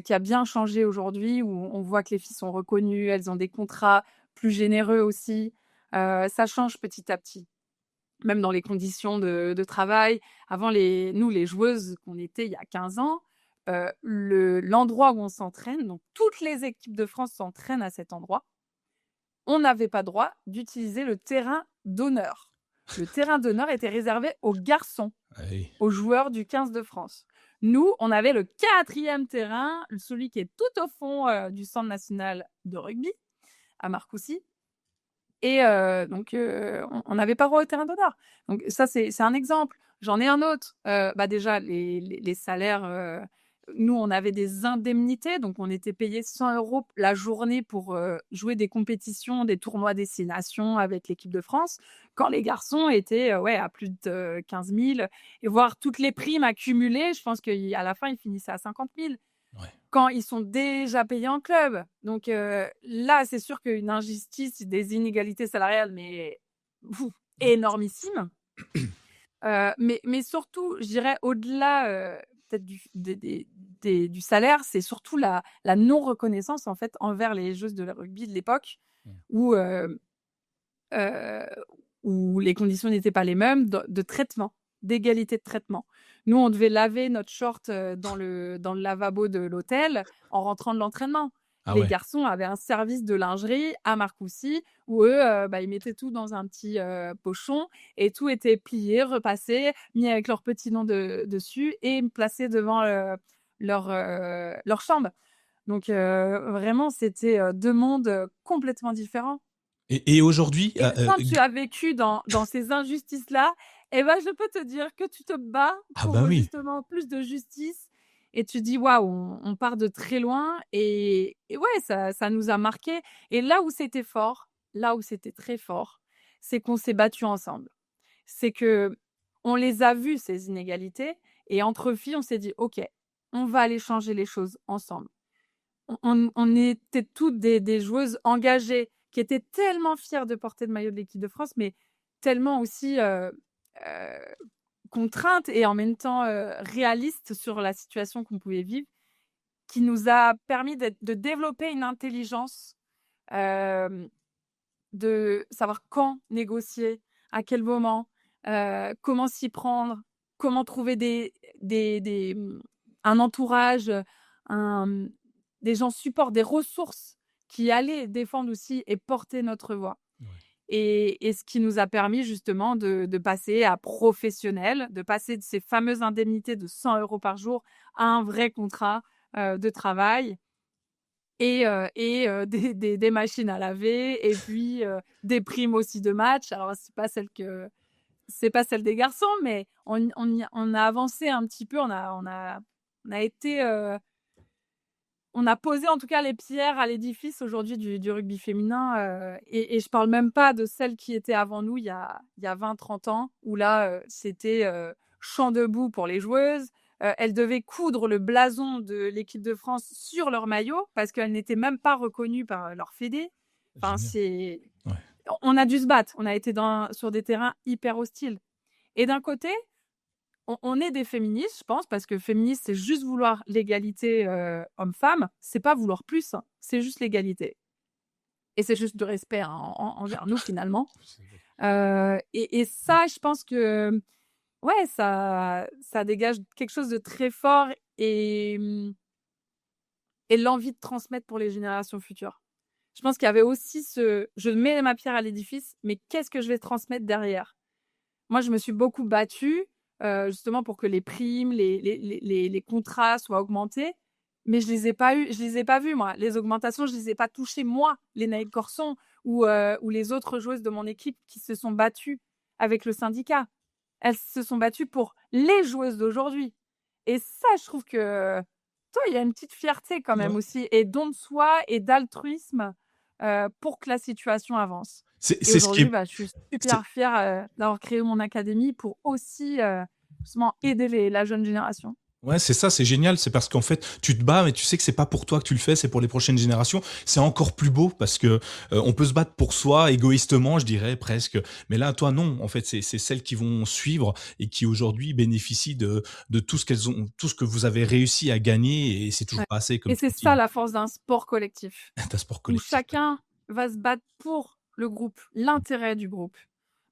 qui a bien changé aujourd'hui, où on voit que les filles sont reconnues, elles ont des contrats plus généreux aussi. Ça change petit à petit, même dans les conditions de travail. Avant, nous, les joueuses qu'on était il y a 15 ans, l'endroit où on s'entraîne, donc toutes les équipes de France s'entraînent à cet endroit, on n'avait pas droit d'utiliser le terrain d'honneur. Le terrain d'honneur était réservé aux garçons, Ah oui. aux joueurs du 15 de France. Nous, on avait le 4e terrain, celui qui est tout au fond, du centre national de rugby, à Marcoussis. Et donc on n'avait pas droit au terrain d'honneur. Donc ça, c'est un exemple. J'en ai un autre. Bah, déjà les salaires, nous, on avait des indemnités, donc on était payé 100 € la journée pour, jouer des compétitions, des tournois destination avec l'équipe de France, quand les garçons étaient, ouais, à plus de 15 000 et voire toutes les primes accumulées, je pense qu'à la fin, ils finissaient à 50 000 Ouais. quand ils sont déjà payés en club. Donc là, c'est sûr qu'une injustice, des inégalités salariales, mais ouf, énormissimes. Mais surtout, je dirais au-delà, peut-être du salaire, c'est surtout la non-reconnaissance, en fait, envers les joueuses de rugby de l'époque Mmh. où, heu, où les conditions n'étaient pas les mêmes de traitement, d'égalité de traitement. Nous, on devait laver notre short, dans le lavabo de l'hôtel en rentrant de l'entraînement. Ah Les ouais. garçons avaient un service de lingerie à Marcoussis où eux, bah, ils mettaient tout dans un petit, pochon et tout était plié, repassé, mis avec leur petit nom dessus et placé devant, leur chambre. Donc vraiment, c'était, 2 mondes, complètement différents. Et aujourd'hui, Et quand tu as vécu dans ces injustices-là, eh ben, je peux te dire que tu te bats ah bah pour, oui. justement plus de justice et tu dis: «Waouh, on part de très loin» et ouais, ça nous a marqués et là où c'était très fort, c'est qu'on s'est battus ensemble. C'est qu'on les a vues ces inégalités et entre filles, on s'est dit: «OK, on va aller changer les choses ensemble». On était toutes des joueuses engagées qui étaient tellement fières de porter le maillot de l'équipe de France, mais tellement aussi, heu, contraintes et en même temps, réalistes sur la situation qu'on pouvait vivre, qui nous a permis de développer une intelligence, hem, de savoir quand négocier, à quel moment, comment s'y prendre, comment trouver un entourage, un des gens support, des ressources qui allaient défendre aussi et porter notre voix. Ouais. Et ce qui nous a permis justement de passer à professionnel, de passer de ces fameuses indemnités de 100 € par jour à un vrai contrat, de travail et des machines à laver et puis, des primes aussi de match. Alors c'est pas celle des garçons, mais on a avancé un petit peu, on a été, on a posé en tout cas les pierres à l'édifice aujourd'hui du rugby féminin, et je parle même pas de celles qui étaient avant nous il y a 20-30 ans où là, c'était, chant debout pour les joueuses. Elles devaient coudre le blason de l'équipe de France sur leur maillot parce qu'elles n'étaient même pas reconnues par leur fédé. Enfin, Génial. Ouais. on a dû se battre. On a été sur des terrains hyper hostiles et d'un côté, on est des féministes, je pense, parce que féministe, c'est juste vouloir l'égalité, homme-femme. C'est pas vouloir plus, hein, c'est juste l'égalité et c'est juste du respect, hein, envers nous, finalement. Et ça, je pense que, ouais, ça dégage quelque chose de très fort et et l'envie de transmettre pour les générations futures. Je pense qu'il y avait aussi je mets ma pierre à l'édifice, mais qu'est-ce que je vais transmettre derrière? Moi, je me suis beaucoup battue, justement pour que les primes, les contrats soient augmentés, mais je les ai pas vus moi. Les augmentations, je les ai pas touchées moi, Lénaïque Corson ou les autres joueuses de mon équipe qui se sont battues avec le syndicat. Elles se sont battues pour les joueuses d'aujourd'hui et ça, je trouve que, toi, il y a une petite fierté quand Ouais. même aussi et don de soi et d'altruisme, pour que la situation avance. Et C'est ce qui aujourd'hui, est. bah, je suis super fière, d'avoir créé mon académie pour aussi, justement aider la jeune génération. Ouais, c'est ça, c'est génial. C'est parce qu'en fait, tu te bats, mais tu sais que c'est pas pour toi que tu le fais, c'est pour les prochaines générations. C'est encore plus beau parce que on peut se battre pour soi égoïstement, je dirais presque. Mais là, toi, non. En fait, c'est celles qui vont suivre et qui aujourd'hui bénéficient de tout ce qu'elles ont, tout ce que vous avez réussi à gagner. Et c'est toujours Ouais pas assez, et comme tu c'est le dis. ça la force d'un sport collectif, Un sport où collectif. chacun va se battre pour le groupe, l'intérêt du groupe,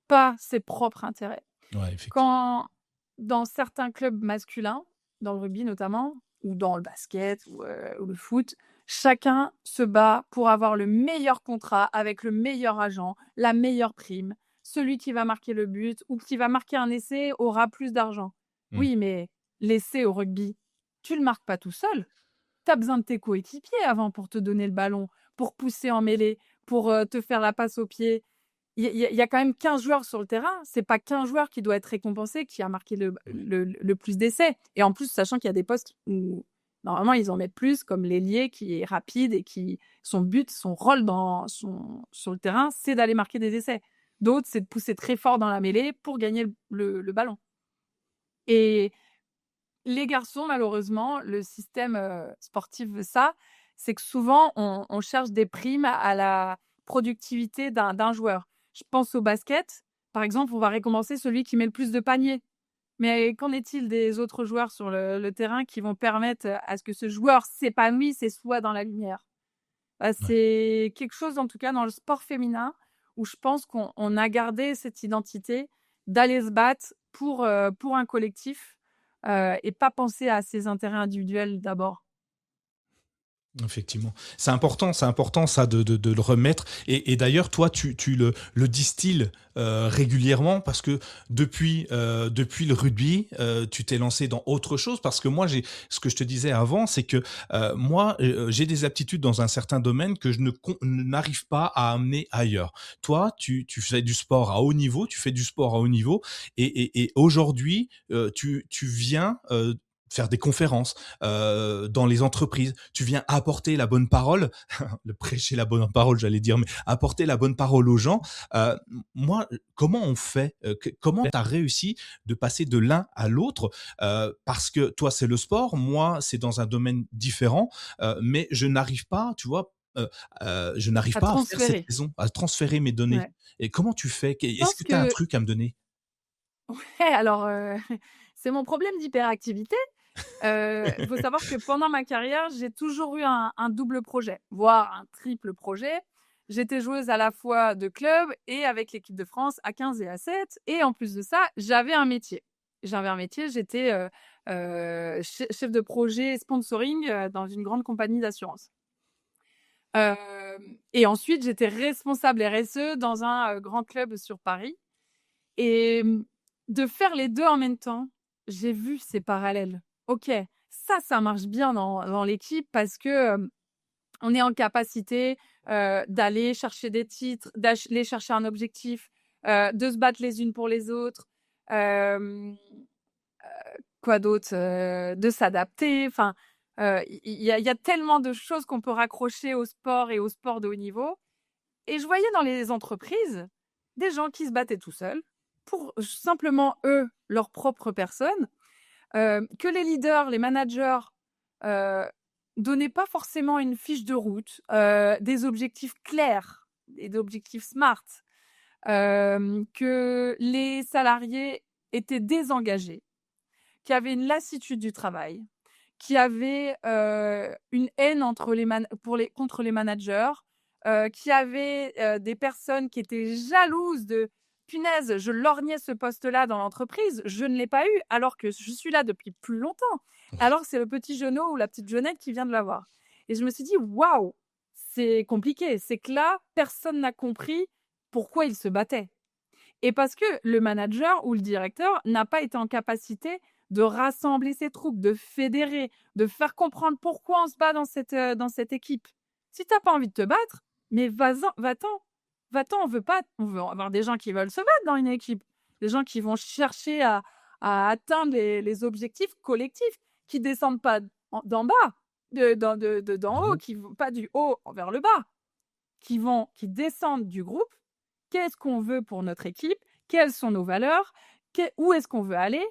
pas ses propres intérêts. Ouais, effectivement. Quand dans certains clubs masculins, dans le rugby notamment, ou dans le basket ou le foot, chacun se bat pour avoir le meilleur contrat avec le meilleur agent, la meilleure prime. Celui qui va marquer le but ou qui va marquer un essai aura plus d'argent. Mm. Oui, mais l'essai au rugby, tu le marques pas tout seul. Tu as besoin de tes coéquipiers avant pour te donner le ballon, pour pousser en mêlée, pour, te faire la passe au pied. Il y a quand même 15 joueurs sur le terrain. C'est pas qu'un joueur qui doit être récompensé, qui a marqué le plus d'essais et en plus, sachant qu'il y a des postes où normalement ils en mettent plus, comme l'ailier qui est rapide et qui son rôle sur le terrain, c'est d'aller marquer des essais. D'autres, c'est de pousser très fort dans la mêlée pour gagner le ballon et les garçons, malheureusement, le système, sportif veut ça, c'est que souvent on cherche des primes à la productivité d'un joueur. Je pense au basket, par exemple, on va récompenser celui qui met le plus de paniers. Mais qu'en est-il des autres joueurs sur le terrain qui vont permettre, à ce que ce joueur s'épanouisse et soit dans la lumière? Ouais. C'est quelque chose, en tout cas, dans le sport féminin où je pense qu'on a gardé cette identité d'aller se battre pour un collectif, et pas penser à ses intérêts individuels d'abord. Effectivement. C'est important ça de le remettre. Et d'ailleurs, toi, tu le distilles régulièrement parce que depuis le rugby, tu t'es lancé dans autre chose. Parce que moi, ce que je te disais avant, c'est que moi, j'ai des aptitudes dans un certain domaine que je n'arrive pas à amener ailleurs. Toi, tu fais du sport à haut niveau, tu fais du sport à haut niveau, et aujourd'hui, tu viens faire des conférences dans les entreprises. Tu viens apporter la bonne parole, le prêcher la bonne parole, j'allais dire, mais apporter la bonne parole aux gens. Moi, comment on fait comment tu as réussi de passer de l'un à l'autre parce que toi, c'est le sport, moi, c'est dans un domaine différent, mais je n'arrive pas, tu vois, je n'arrive À pas à faire cette transférer. liaison, à transférer mes données. Ouais. Et comment tu fais? Je Est-ce pense que tu as un que truc à me donner? ouais, alors, c'est mon problème d'hyperactivité. Faut savoir que pendant ma carrière, j'ai toujours eu un double projet, voire un triple projet. J'étais joueuse à la fois de club et avec l'équipe de France à 15 et à 7 et en plus de ça, j'avais un métier. J'avais un métier, j'étais, chef de projet sponsoring, dans une grande compagnie d'assurance. Hem et ensuite, j'étais responsable RSE dans un, grand club sur Paris et de faire les 2 en même temps, j'ai vu ces parallèles. OK, ça marche bien dans l'équipe parce que, on est en capacité, d'aller chercher des titres, d'aller chercher un objectif, de se battre les unes pour les autres. Hem, quoi d'autre? De s'adapter, enfin, il y a tellement de choses qu'on peut raccrocher au sport et au sport de haut niveau et je voyais dans les entreprises des gens qui se battaient tout seuls pour simplement eux, leur propre personne, que les leaders, les managers, heu, donnaient pas forcément une fiche de route, des objectifs clairs et d'objectifs smart, que les salariés étaient désengagés, qu'il y avait une lassitude du travail, qu'il y avait, une haine contre les managers, qu'il y avait, des personnes qui étaient jalouses de: «Punaise, je lorgnais ce poste-là dans l'entreprise, je ne l'ai pas eu alors que je suis là depuis plus longtemps, alors que c'est le petit genou ou la petite jeunette qui vient de l'avoir» et je me suis dit: «Waouh, c'est compliqué». C'est que là, personne n'a compris pourquoi ils se battaient. Et parce que le manager ou le directeur n'a pas été en capacité de rassembler ses troupes, de fédérer, de faire comprendre pourquoi on se bat dans cette équipe. Si tu as pas envie de te battre, mais va-t'en. Va-t'en, on veut avoir des gens qui veulent se battre dans une équipe, des gens qui vont chercher à atteindre les objectifs collectifs, qui descendent pas d'en bas, d'en haut, Mmh. qui vont pas du haut vers le bas, qui descendent du groupe. Qu'est-ce qu'on veut pour notre équipe? Quelles sont nos valeurs? Où est-ce qu'on veut aller?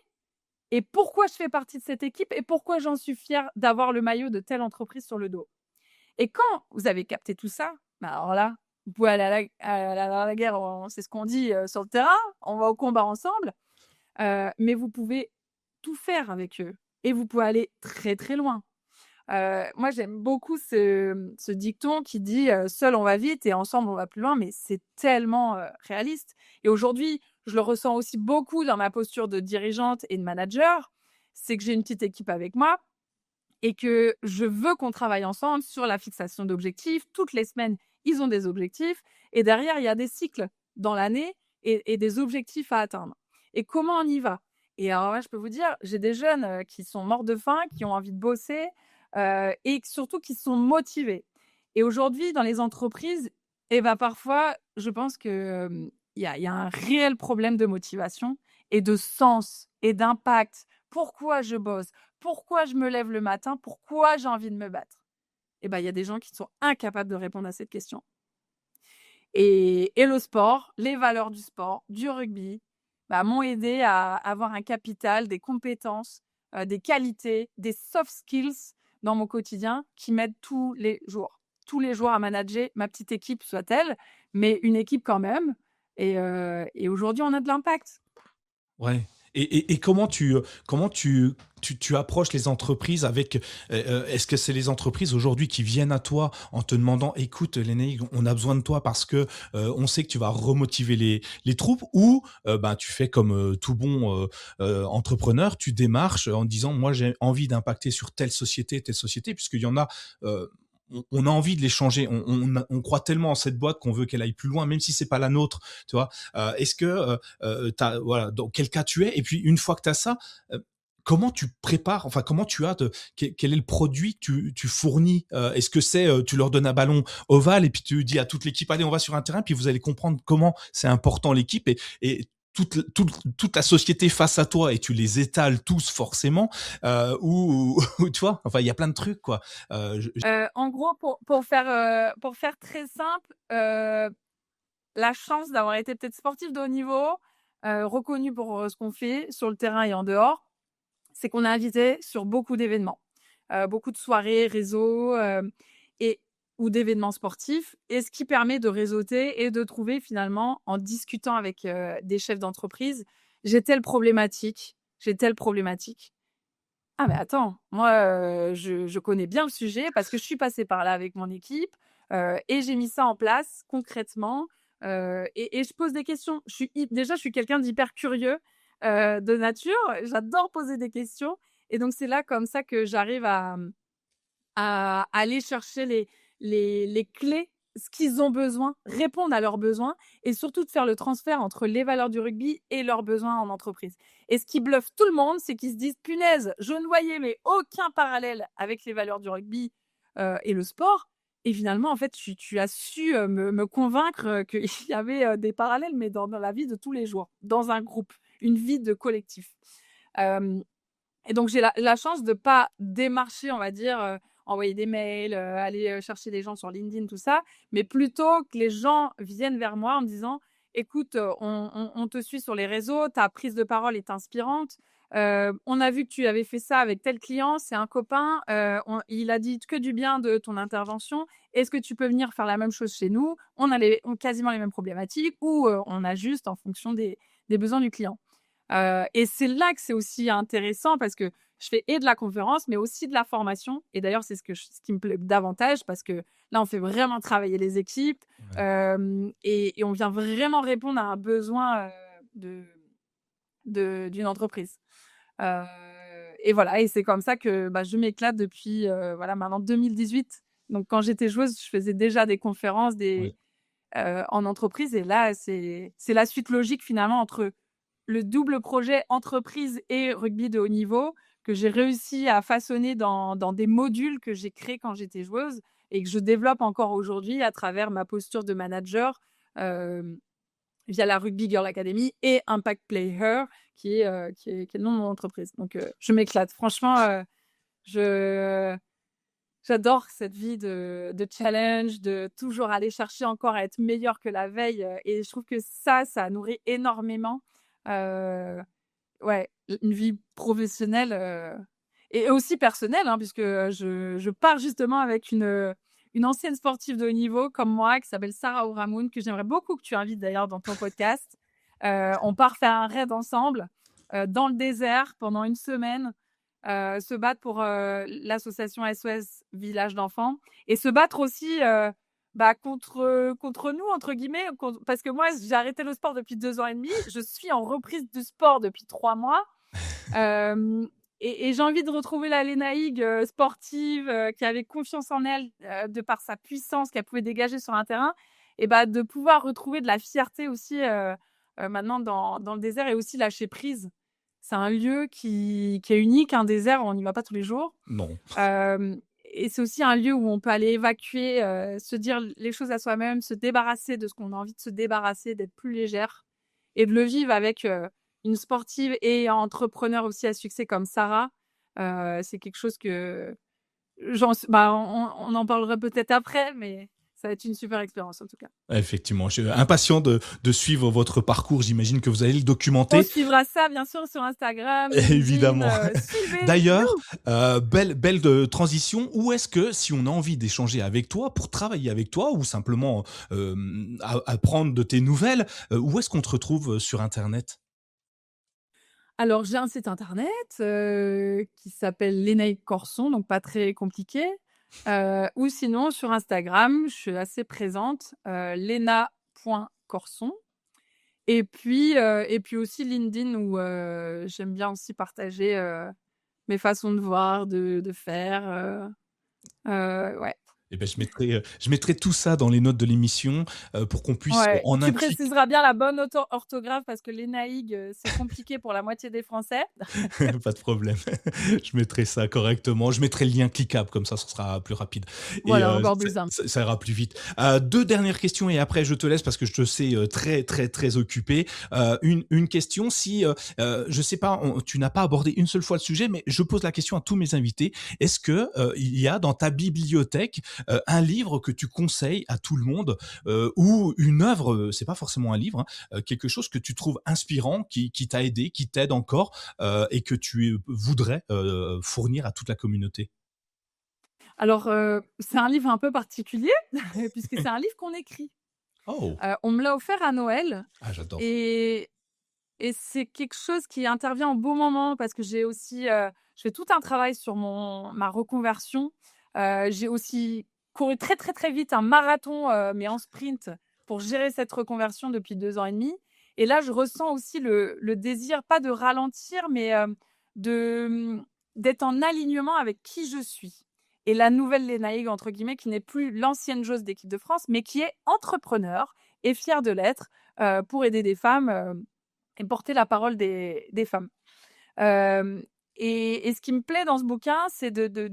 Et pourquoi je fais partie de cette équipe? Et pourquoi j'en suis fière d'avoir le maillot de telle entreprise sur le dos? Et quand vous avez capté tout ça, bah alors là, vous pouvez aller à la guerre, c'est ce qu'on dit sur le terrain, on va au combat ensemble, mais vous pouvez tout faire avec eux et vous pouvez aller très très loin. Moi, j'aime beaucoup ce dicton qui dit, «Seul on va vite et ensemble on va plus loin», mais c'est tellement, réaliste et aujourd'hui, je le ressens aussi beaucoup dans ma posture de dirigeante et de manager. C'est que j'ai une petite équipe avec moi et que je veux qu'on travaille ensemble sur la fixation d'objectifs. Toutes les semaines, ils ont des objectifs et derrière, il y a des cycles dans l'année et des objectifs à atteindre et comment on y va? Et alors là, je peux vous dire, j'ai des jeunes, qui sont morts de faim, qui ont envie de bosser, et surtout qui sont motivés et aujourd'hui dans les entreprises et ben parfois, je pense que, il y a un réel problème de motivation et de sens et d'impact. Pourquoi je bosse? Pourquoi je me lève le matin? Pourquoi j'ai envie de me battre? Et ben, il y a des gens qui sont incapables de répondre à cette question. Et le sport, les valeurs du sport, du rugby, bah, m'ont aidé à avoir un capital, des compétences, des qualités, des soft skills dans mon quotidien qui m'aident tous les jours. Tous les jours à manager ma petite équipe soit-elle, mais une équipe quand même et aujourd'hui on a de l'impact. Ouais. Et comment tu approches les entreprises avec, est-ce que c'est les entreprises aujourd'hui qui viennent à toi en te demandant: «Écoute Lénaïque, on a besoin de toi parce que, on sait que tu vas remotiver les troupes» ou, ben, tu fais comme, tout bon, entrepreneur, tu démarches en disant: «Moi j'ai envie d'impacter sur telle société», puisqu'il y en a, on a envie de les changer. On croit tellement en cette boîte qu'on veut qu'elle aille plus loin, même si c'est pas la nôtre, tu vois? Est-ce que, voilà, dans quel cas tu es? Et puis une fois que tu as ça, comment tu prépares, enfin comment tu as de quel est le produit que tu fournis? Est-ce que c'est, tu leur donnes un ballon ovale et puis tu dis à toute l'équipe: «Allez, on va sur un terrain», puis vous allez comprendre comment c'est important l'équipe et toute la société face à toi et tu les étales tous forcément, ou tu vois? Enfin, il y a plein de trucs quoi. Je En gros, pour faire très simple, la chance d'avoir été peut-être sportif de haut niveau, reconnu pour, ce qu'on fait sur le terrain et en dehors, c'est qu'on est invité sur beaucoup d'événements, beaucoup de soirées, réseaux, et ou d'événements sportifs et ce qui permet de réseauter et de trouver finalement en discutant avec, des chefs d'entreprise: j'ai telle problématique». «Ah mais attends, moi, je connais bien le sujet parce que je suis passée par là avec mon équipe, et j'ai mis ça en place concrètement», et je pose des questions. Je suis quelqu'un d'hyper curieux, de nature. J'adore poser des questions et donc c'est là comme ça que j'arrive à aller chercher les clés, ce qu'ils ont besoin, répondre à leurs besoins et surtout de faire le transfert entre les valeurs du rugby et leurs besoins en entreprise. Et ce qui bluffe tout le monde, c'est qu'ils se disent: «Punaise, je ne voyais mais aucun parallèle avec les valeurs du rugby, et le sport» et finalement, en fait, tu as su, me convaincre, qu'il y avait, des parallèles, mais dans la vie de tous les jours, dans un groupe, une vie de collectif. Hem Et donc j'ai la chance de pas démarcher, on va dire, envoyer des mails, aller, chercher des gens sur LinkedIn, tout ça, mais plutôt que les gens viennent vers moi en me disant: «Écoute, on te suit sur les réseaux, ta prise de parole est inspirante, on a vu que tu avais fait ça avec tel client, c'est un copain, il a dit que du bien de ton intervention. Est-ce que tu peux venir faire la même chose chez nous? On a quasiment les mêmes problématiques ou, on ajuste en fonction des besoins du client». Et c'est là que c'est aussi intéressant parce que je fais et de la conférence, mais aussi de la formation et d'ailleurs, c'est ce qui me plaît davantage parce que là, on fait vraiment travailler les équipes, Ouais. et on vient vraiment répondre à un besoin, de d'une entreprise. Heu et voilà et c'est comme ça que, bah, je m'éclate depuis, voilà, maintenant 2018. Donc quand j'étais joueuse, je faisais déjà des conférences, Ouais. en entreprise et là, c'est la suite logique finalement entre le double projet entreprise et rugby de haut niveau que j'ai réussi à façonner dans des modules que j'ai créés quand j'étais joueuse et que je développe encore aujourd'hui à travers ma posture de manager, hem, via la Rugby Girl Academy et Impact Player qui est le nom de mon entreprise. Donc je m'éclate. Franchement, je j'adore cette vie de challenge, de toujours aller chercher encore à être meilleure que la veille, et je trouve que ça nourrit énormément, heu, ouais, une vie professionnelle, et aussi personnelle, hein, puisque, je pars justement avec une ancienne sportive de haut niveau comme moi qui s'appelle Sarah Ouramoun, que j'aimerais beaucoup que tu invites d'ailleurs dans ton podcast. On part faire un raid ensemble, dans le désert pendant une semaine, se battre pour, l'association SOS Village d'enfants et se battre aussi, bah, contre «nous» entre guillemets, parce que moi j'ai arrêté le sport depuis 2 ans et demi. Je suis en reprise du sport depuis 3 mois, hem et j'ai envie de retrouver la Léna Higg, sportive, qui avait confiance en elle, de par sa puissance qu'elle pouvait dégager sur un terrain et bah, de pouvoir retrouver de la fierté aussi, maintenant dans le désert et aussi lâcher prise. C'est un lieu qui est unique, un désert, on n'y va pas tous les jours. Non. Hem Et c'est aussi un lieu où on peut aller évacuer, se dire les choses à soi-même, se débarrasser de ce qu'on a envie de se débarrasser, d'être plus légère et de le vivre avec, une sportive et entrepreneur aussi à succès comme Sarah. C'est quelque chose que bah, on en parlera peut-être après, mais ça va être une super expérience en tout cas. Effectivement, je suis impatient de suivre votre parcours. J'imagine que vous allez le On documenter. suivra ça bien sûr sur Instagram, LinkedIn, Évidemment. D'ailleurs, suivez-nous! belle de transition. Où est-ce que, si on a envie d'échanger avec toi, pour travailler avec toi ou simplement apprendre de tes nouvelles, où est-ce qu'on te retrouve sur Internet? Alors, j'ai un site internet, qui s'appelle Lénaïque Corson, donc pas très compliqué, ou sinon sur Instagram, je suis assez présente, lena.corson et puis aussi LinkedIn où, j'aime bien aussi partager, mes façons de voir, de faire, ouais. Eh ben, je mettrai tout ça dans les notes de l'émission, pour qu'on puisse, Ouais, en tu un clic. préciseras bien la bonne orthographe parce que Lénaïque, c'est compliqué pour la moitié des Français. Pas de problème. Je mettrai ça correctement. Je mettrai le lien cliquable, comme ça, ce sera plus rapide et Voilà, encore plus simple. ça ira plus vite. 2 dernières questions et après je te laisse parce que je te sais, très, très, très occupé. Une question, si, je sais pas, tu n'as pas abordé une seule fois le sujet, mais je pose la question à tous mes invités. Est-ce que, il y a dans ta bibliothèque, un livre que tu conseilles à tout le monde, ou une œuvre, c'est pas forcément un livre, hein, quelque chose que tu trouves inspirant, qui t'a aidé, qui t'aide encore, et que tu voudrais fournir à toute la communauté? Alors, c'est un livre un peu particulier puisque c'est un livre qu'on écrit. Oh! On me l'a offert à Noël Ah, j'adore. et c'est quelque chose qui intervient au bon moment parce que j'ai aussi, je fais tout un travail sur ma reconversion. J'ai aussi couru très, très, très vite un marathon, mais en sprint pour gérer cette reconversion depuis 2 ans et demi et là, je ressens aussi le désir, pas de ralentir, mais, de, d'être en alignement avec qui je suis et la nouvelle Lénaïque, entre guillemets, qui n'est plus l'ancienne joueuse d'équipe de France, mais qui est entrepreneur et fière de l'être pour aider des femmes et porter la parole des femmes. Et ce qui me plaît dans ce bouquin, c'est de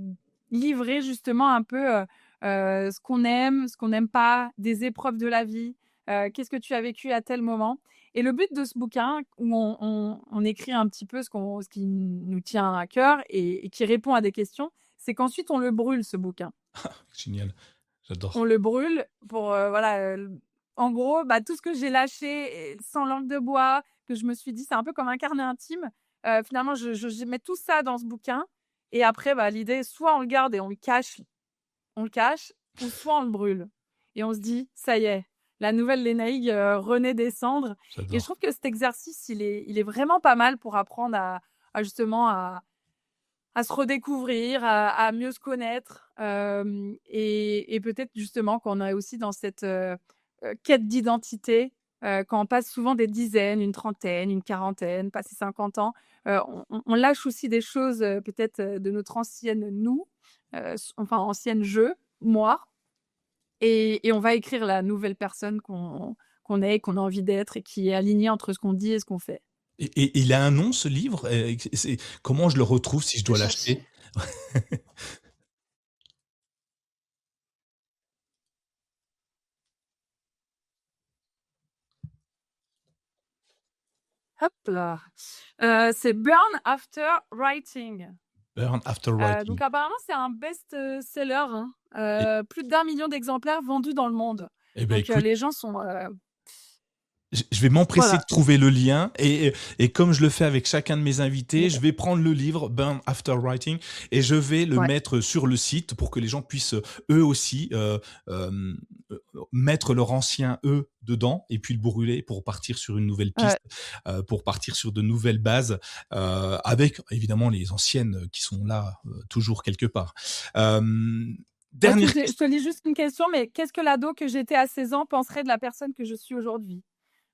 livrer justement un peu ce qu'on aime, ce qu'on n'aime pas, des épreuves de la vie, qu'est-ce que tu as vécu à tel moment. Et le but de ce bouquin, où on écrit un petit peu ce qui nous tient à cœur et qui répond à des questions, c'est qu'ensuite on le brûle, ce bouquin. Génial, j'adore. On le brûle pour, voilà, en gros, bah, tout ce que j'ai lâché sans langue de bois, que je me suis dit, c'est un peu comme un carnet intime. Finalement, je mets tout ça dans ce bouquin et après, bah, l'idée, soit on le garde et on le cache, ou soit on le brûle et on se dit: «Ça y est, la nouvelle Lénaïque renaît des cendres». Et je J'adore. trouve que cet exercice, il est vraiment pas mal pour apprendre à justement à se redécouvrir, à mieux se connaître, et peut-être justement qu'on est aussi dans cette quête d'identité, quand on passe souvent des dizaines, une trentaine, une quarantaine, passé 50 ans, on lâche aussi des choses, peut-être, de notre ancienne nous, enfin ancienne je, moi, et on va écrire la nouvelle personne qu'on est, qu'on a envie d'être et qui est alignée entre ce qu'on dit et ce qu'on fait. Et il a un nom, ce livre? Comment je le retrouve si je Je vais dois chercher. l'acheter? Hop là! C'est Burn After Writing. Burn After Donc Writing. apparemment, c'est un best-seller, hein. Et Plus d'1 million d'exemplaires vendus dans le monde. ben, Donc écoute, les gens sont, je vais m'empresser de voilà. trouver le lien et comme je le fais avec chacun de mes invités, Bon, je vais prendre le livre Burn After Writing et je vais le ouais, mettre sur le site pour que les gens puissent eux aussi mettre leur ancien eux dedans et puis le brûler pour partir sur une nouvelle ouais. piste, pour partir sur de nouvelles bases, avec évidemment les anciennes qui sont là toujours quelque part. Euh, Écoute, Dernière je question. te lis juste une question, mais qu'est-ce que l'ado que j'étais à 16 ans penserait de la personne que je suis aujourd'hui?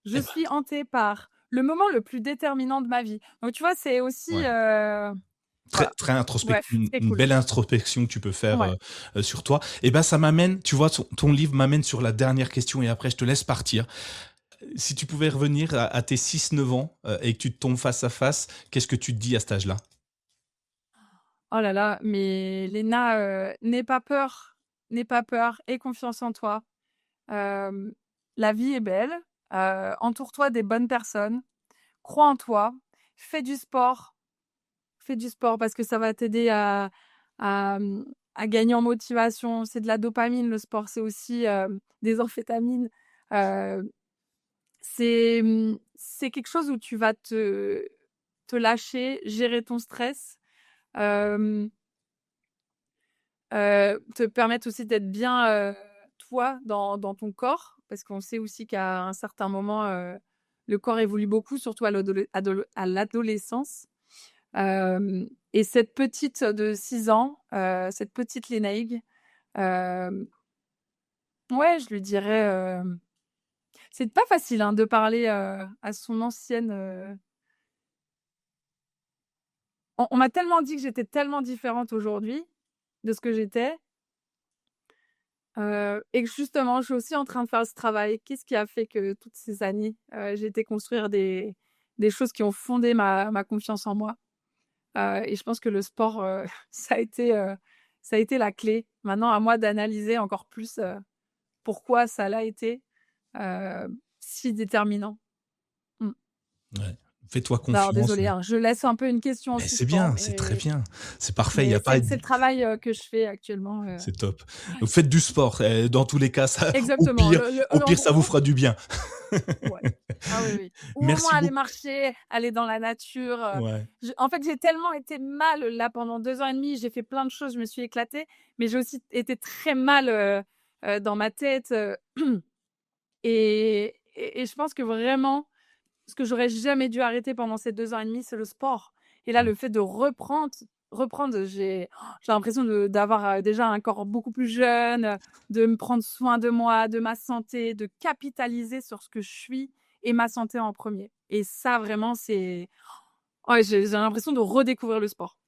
Je Eh ben, suis hantée par le moment le plus déterminant de ma vie. Donc tu vois, c'est aussi, ouais. Très, voilà. très Bref, très une cool. belle introspection que tu peux faire Ouais. sur toi. Et ben ça m'amène, tu vois, ton livre m'amène sur la dernière question et après je te laisse partir. Si tu pouvais revenir à tes 6-9 ans et que tu te tombes face à face, qu'est-ce que tu te dis à cet âge-là? Oh là là, mais Léna, n'aie pas peur, aie confiance en toi. Hem, la vie est belle, entoure-toi des bonnes personnes, crois en toi, fais du sport, fais du sport parce que ça va t'aider à gagner en motivation. C'est de la dopamine le sport, c'est aussi, des amphétamines. Heu, c'est quelque chose où tu vas te lâcher, gérer ton stress, hem te permettre aussi d'être bien, toi, dans ton corps. Parce qu'on sait aussi qu'à un certain moment, le corps évolue beaucoup, surtout à l'adolescence. Et cette petite de 6 ans, cette petite Lénaïque, hem, ouais, je lui dirais, c'est pas facile, hein, de parler, à son ancienne, on m'a tellement dit que j'étais tellement différente aujourd'hui de ce que j'étais. Et que justement, je suis aussi en train de faire ce travail. Qu'est-ce qui a fait que toutes ces années, j'ai été construire des choses qui ont fondé ma confiance en moi? Et je pense que le sport, ça a été la clé. Maintenant, à moi d'analyser encore plus, pourquoi ça l'a été, si déterminant. Mmh. Ouais. Fais-toi Alors confiance. désolée, hein, je laisse un peu une question en Mais c'est suspens, bien, c'est très bien. C'est parfait, il y a pas. c'est le travail, que je fais actuellement, C'est top. Donc faites du sport. Dans tous les cas, ça, exactement. au En pire, ça vous gros. fera du bien. Ouais. Ah oui, oui. Ou au moins Merci aller beaucoup. marcher, aller dans la nature, Ouais. en fait, j'ai tellement été mal là pendant 2 ans et demi, j'ai fait plein de choses, je me suis éclatée, mais j'ai aussi été très mal, dans ma tête, et je pense que vraiment, ce que j'aurais jamais dû arrêter pendant ces 2 ans et demi, c'est le sport. Et là, Mmh. le fait de reprendre, j'ai l'impression d'avoir, déjà un corps beaucoup plus jeune, de me prendre soin de moi, de ma santé, de capitaliser sur ce que je suis et ma santé en premier. Et ça vraiment, c'est ouais, j'ai l'impression de redécouvrir le sport.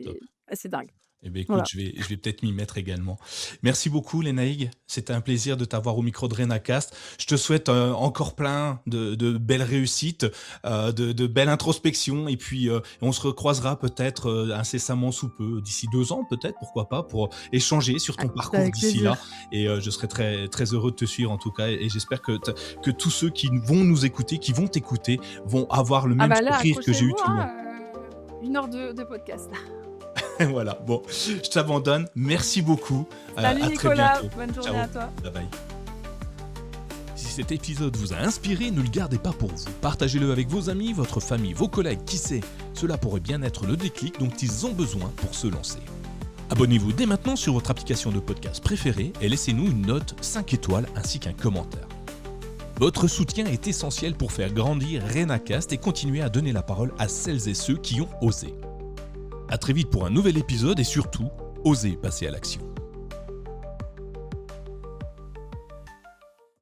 Top. C'est assez dingue. Eh bien, écoute, Voilà. je vais peut-être m'y mettre également. Merci beaucoup, Lénaïg. C'était un plaisir de t'avoir au micro de RenaCast. Je te souhaite encore plein de belles réussites, de belles introspections. Et puis, on se recroisera peut-être incessamment sous peu, d'ici 2 ans peut-être, pourquoi pas, pour échanger sur ton C'est parcours avec d'ici là. plaisir. Et je serai très, très heureux de te suivre en tout cas. Et j'espère que tous ceux qui vont nous écouter, qui vont t'écouter, vont avoir le Ah même bah là, sourire que j'ai eu accrochez-vous, tout le long. hein, 1 heure de podcast. Voilà, bon, je t'abandonne. Merci beaucoup. Salut À très Nicolas, bientôt. bonne journée Ciao. à toi. Bye bye. Si cet épisode vous a inspiré, ne le gardez pas pour vous. Partagez-le avec vos amis, votre famille, vos collègues, qui sait. Cela pourrait bien être le déclic dont ils ont besoin pour se lancer. Abonnez-vous dès maintenant sur votre application de podcast préférée et laissez-nous une note 5 étoiles ainsi qu'un commentaire. Votre soutien est essentiel pour faire grandir RenaCast et continuer à donner la parole à celles et ceux qui ont osé. À très vite pour un nouvel épisode et surtout, osez passer à l'action.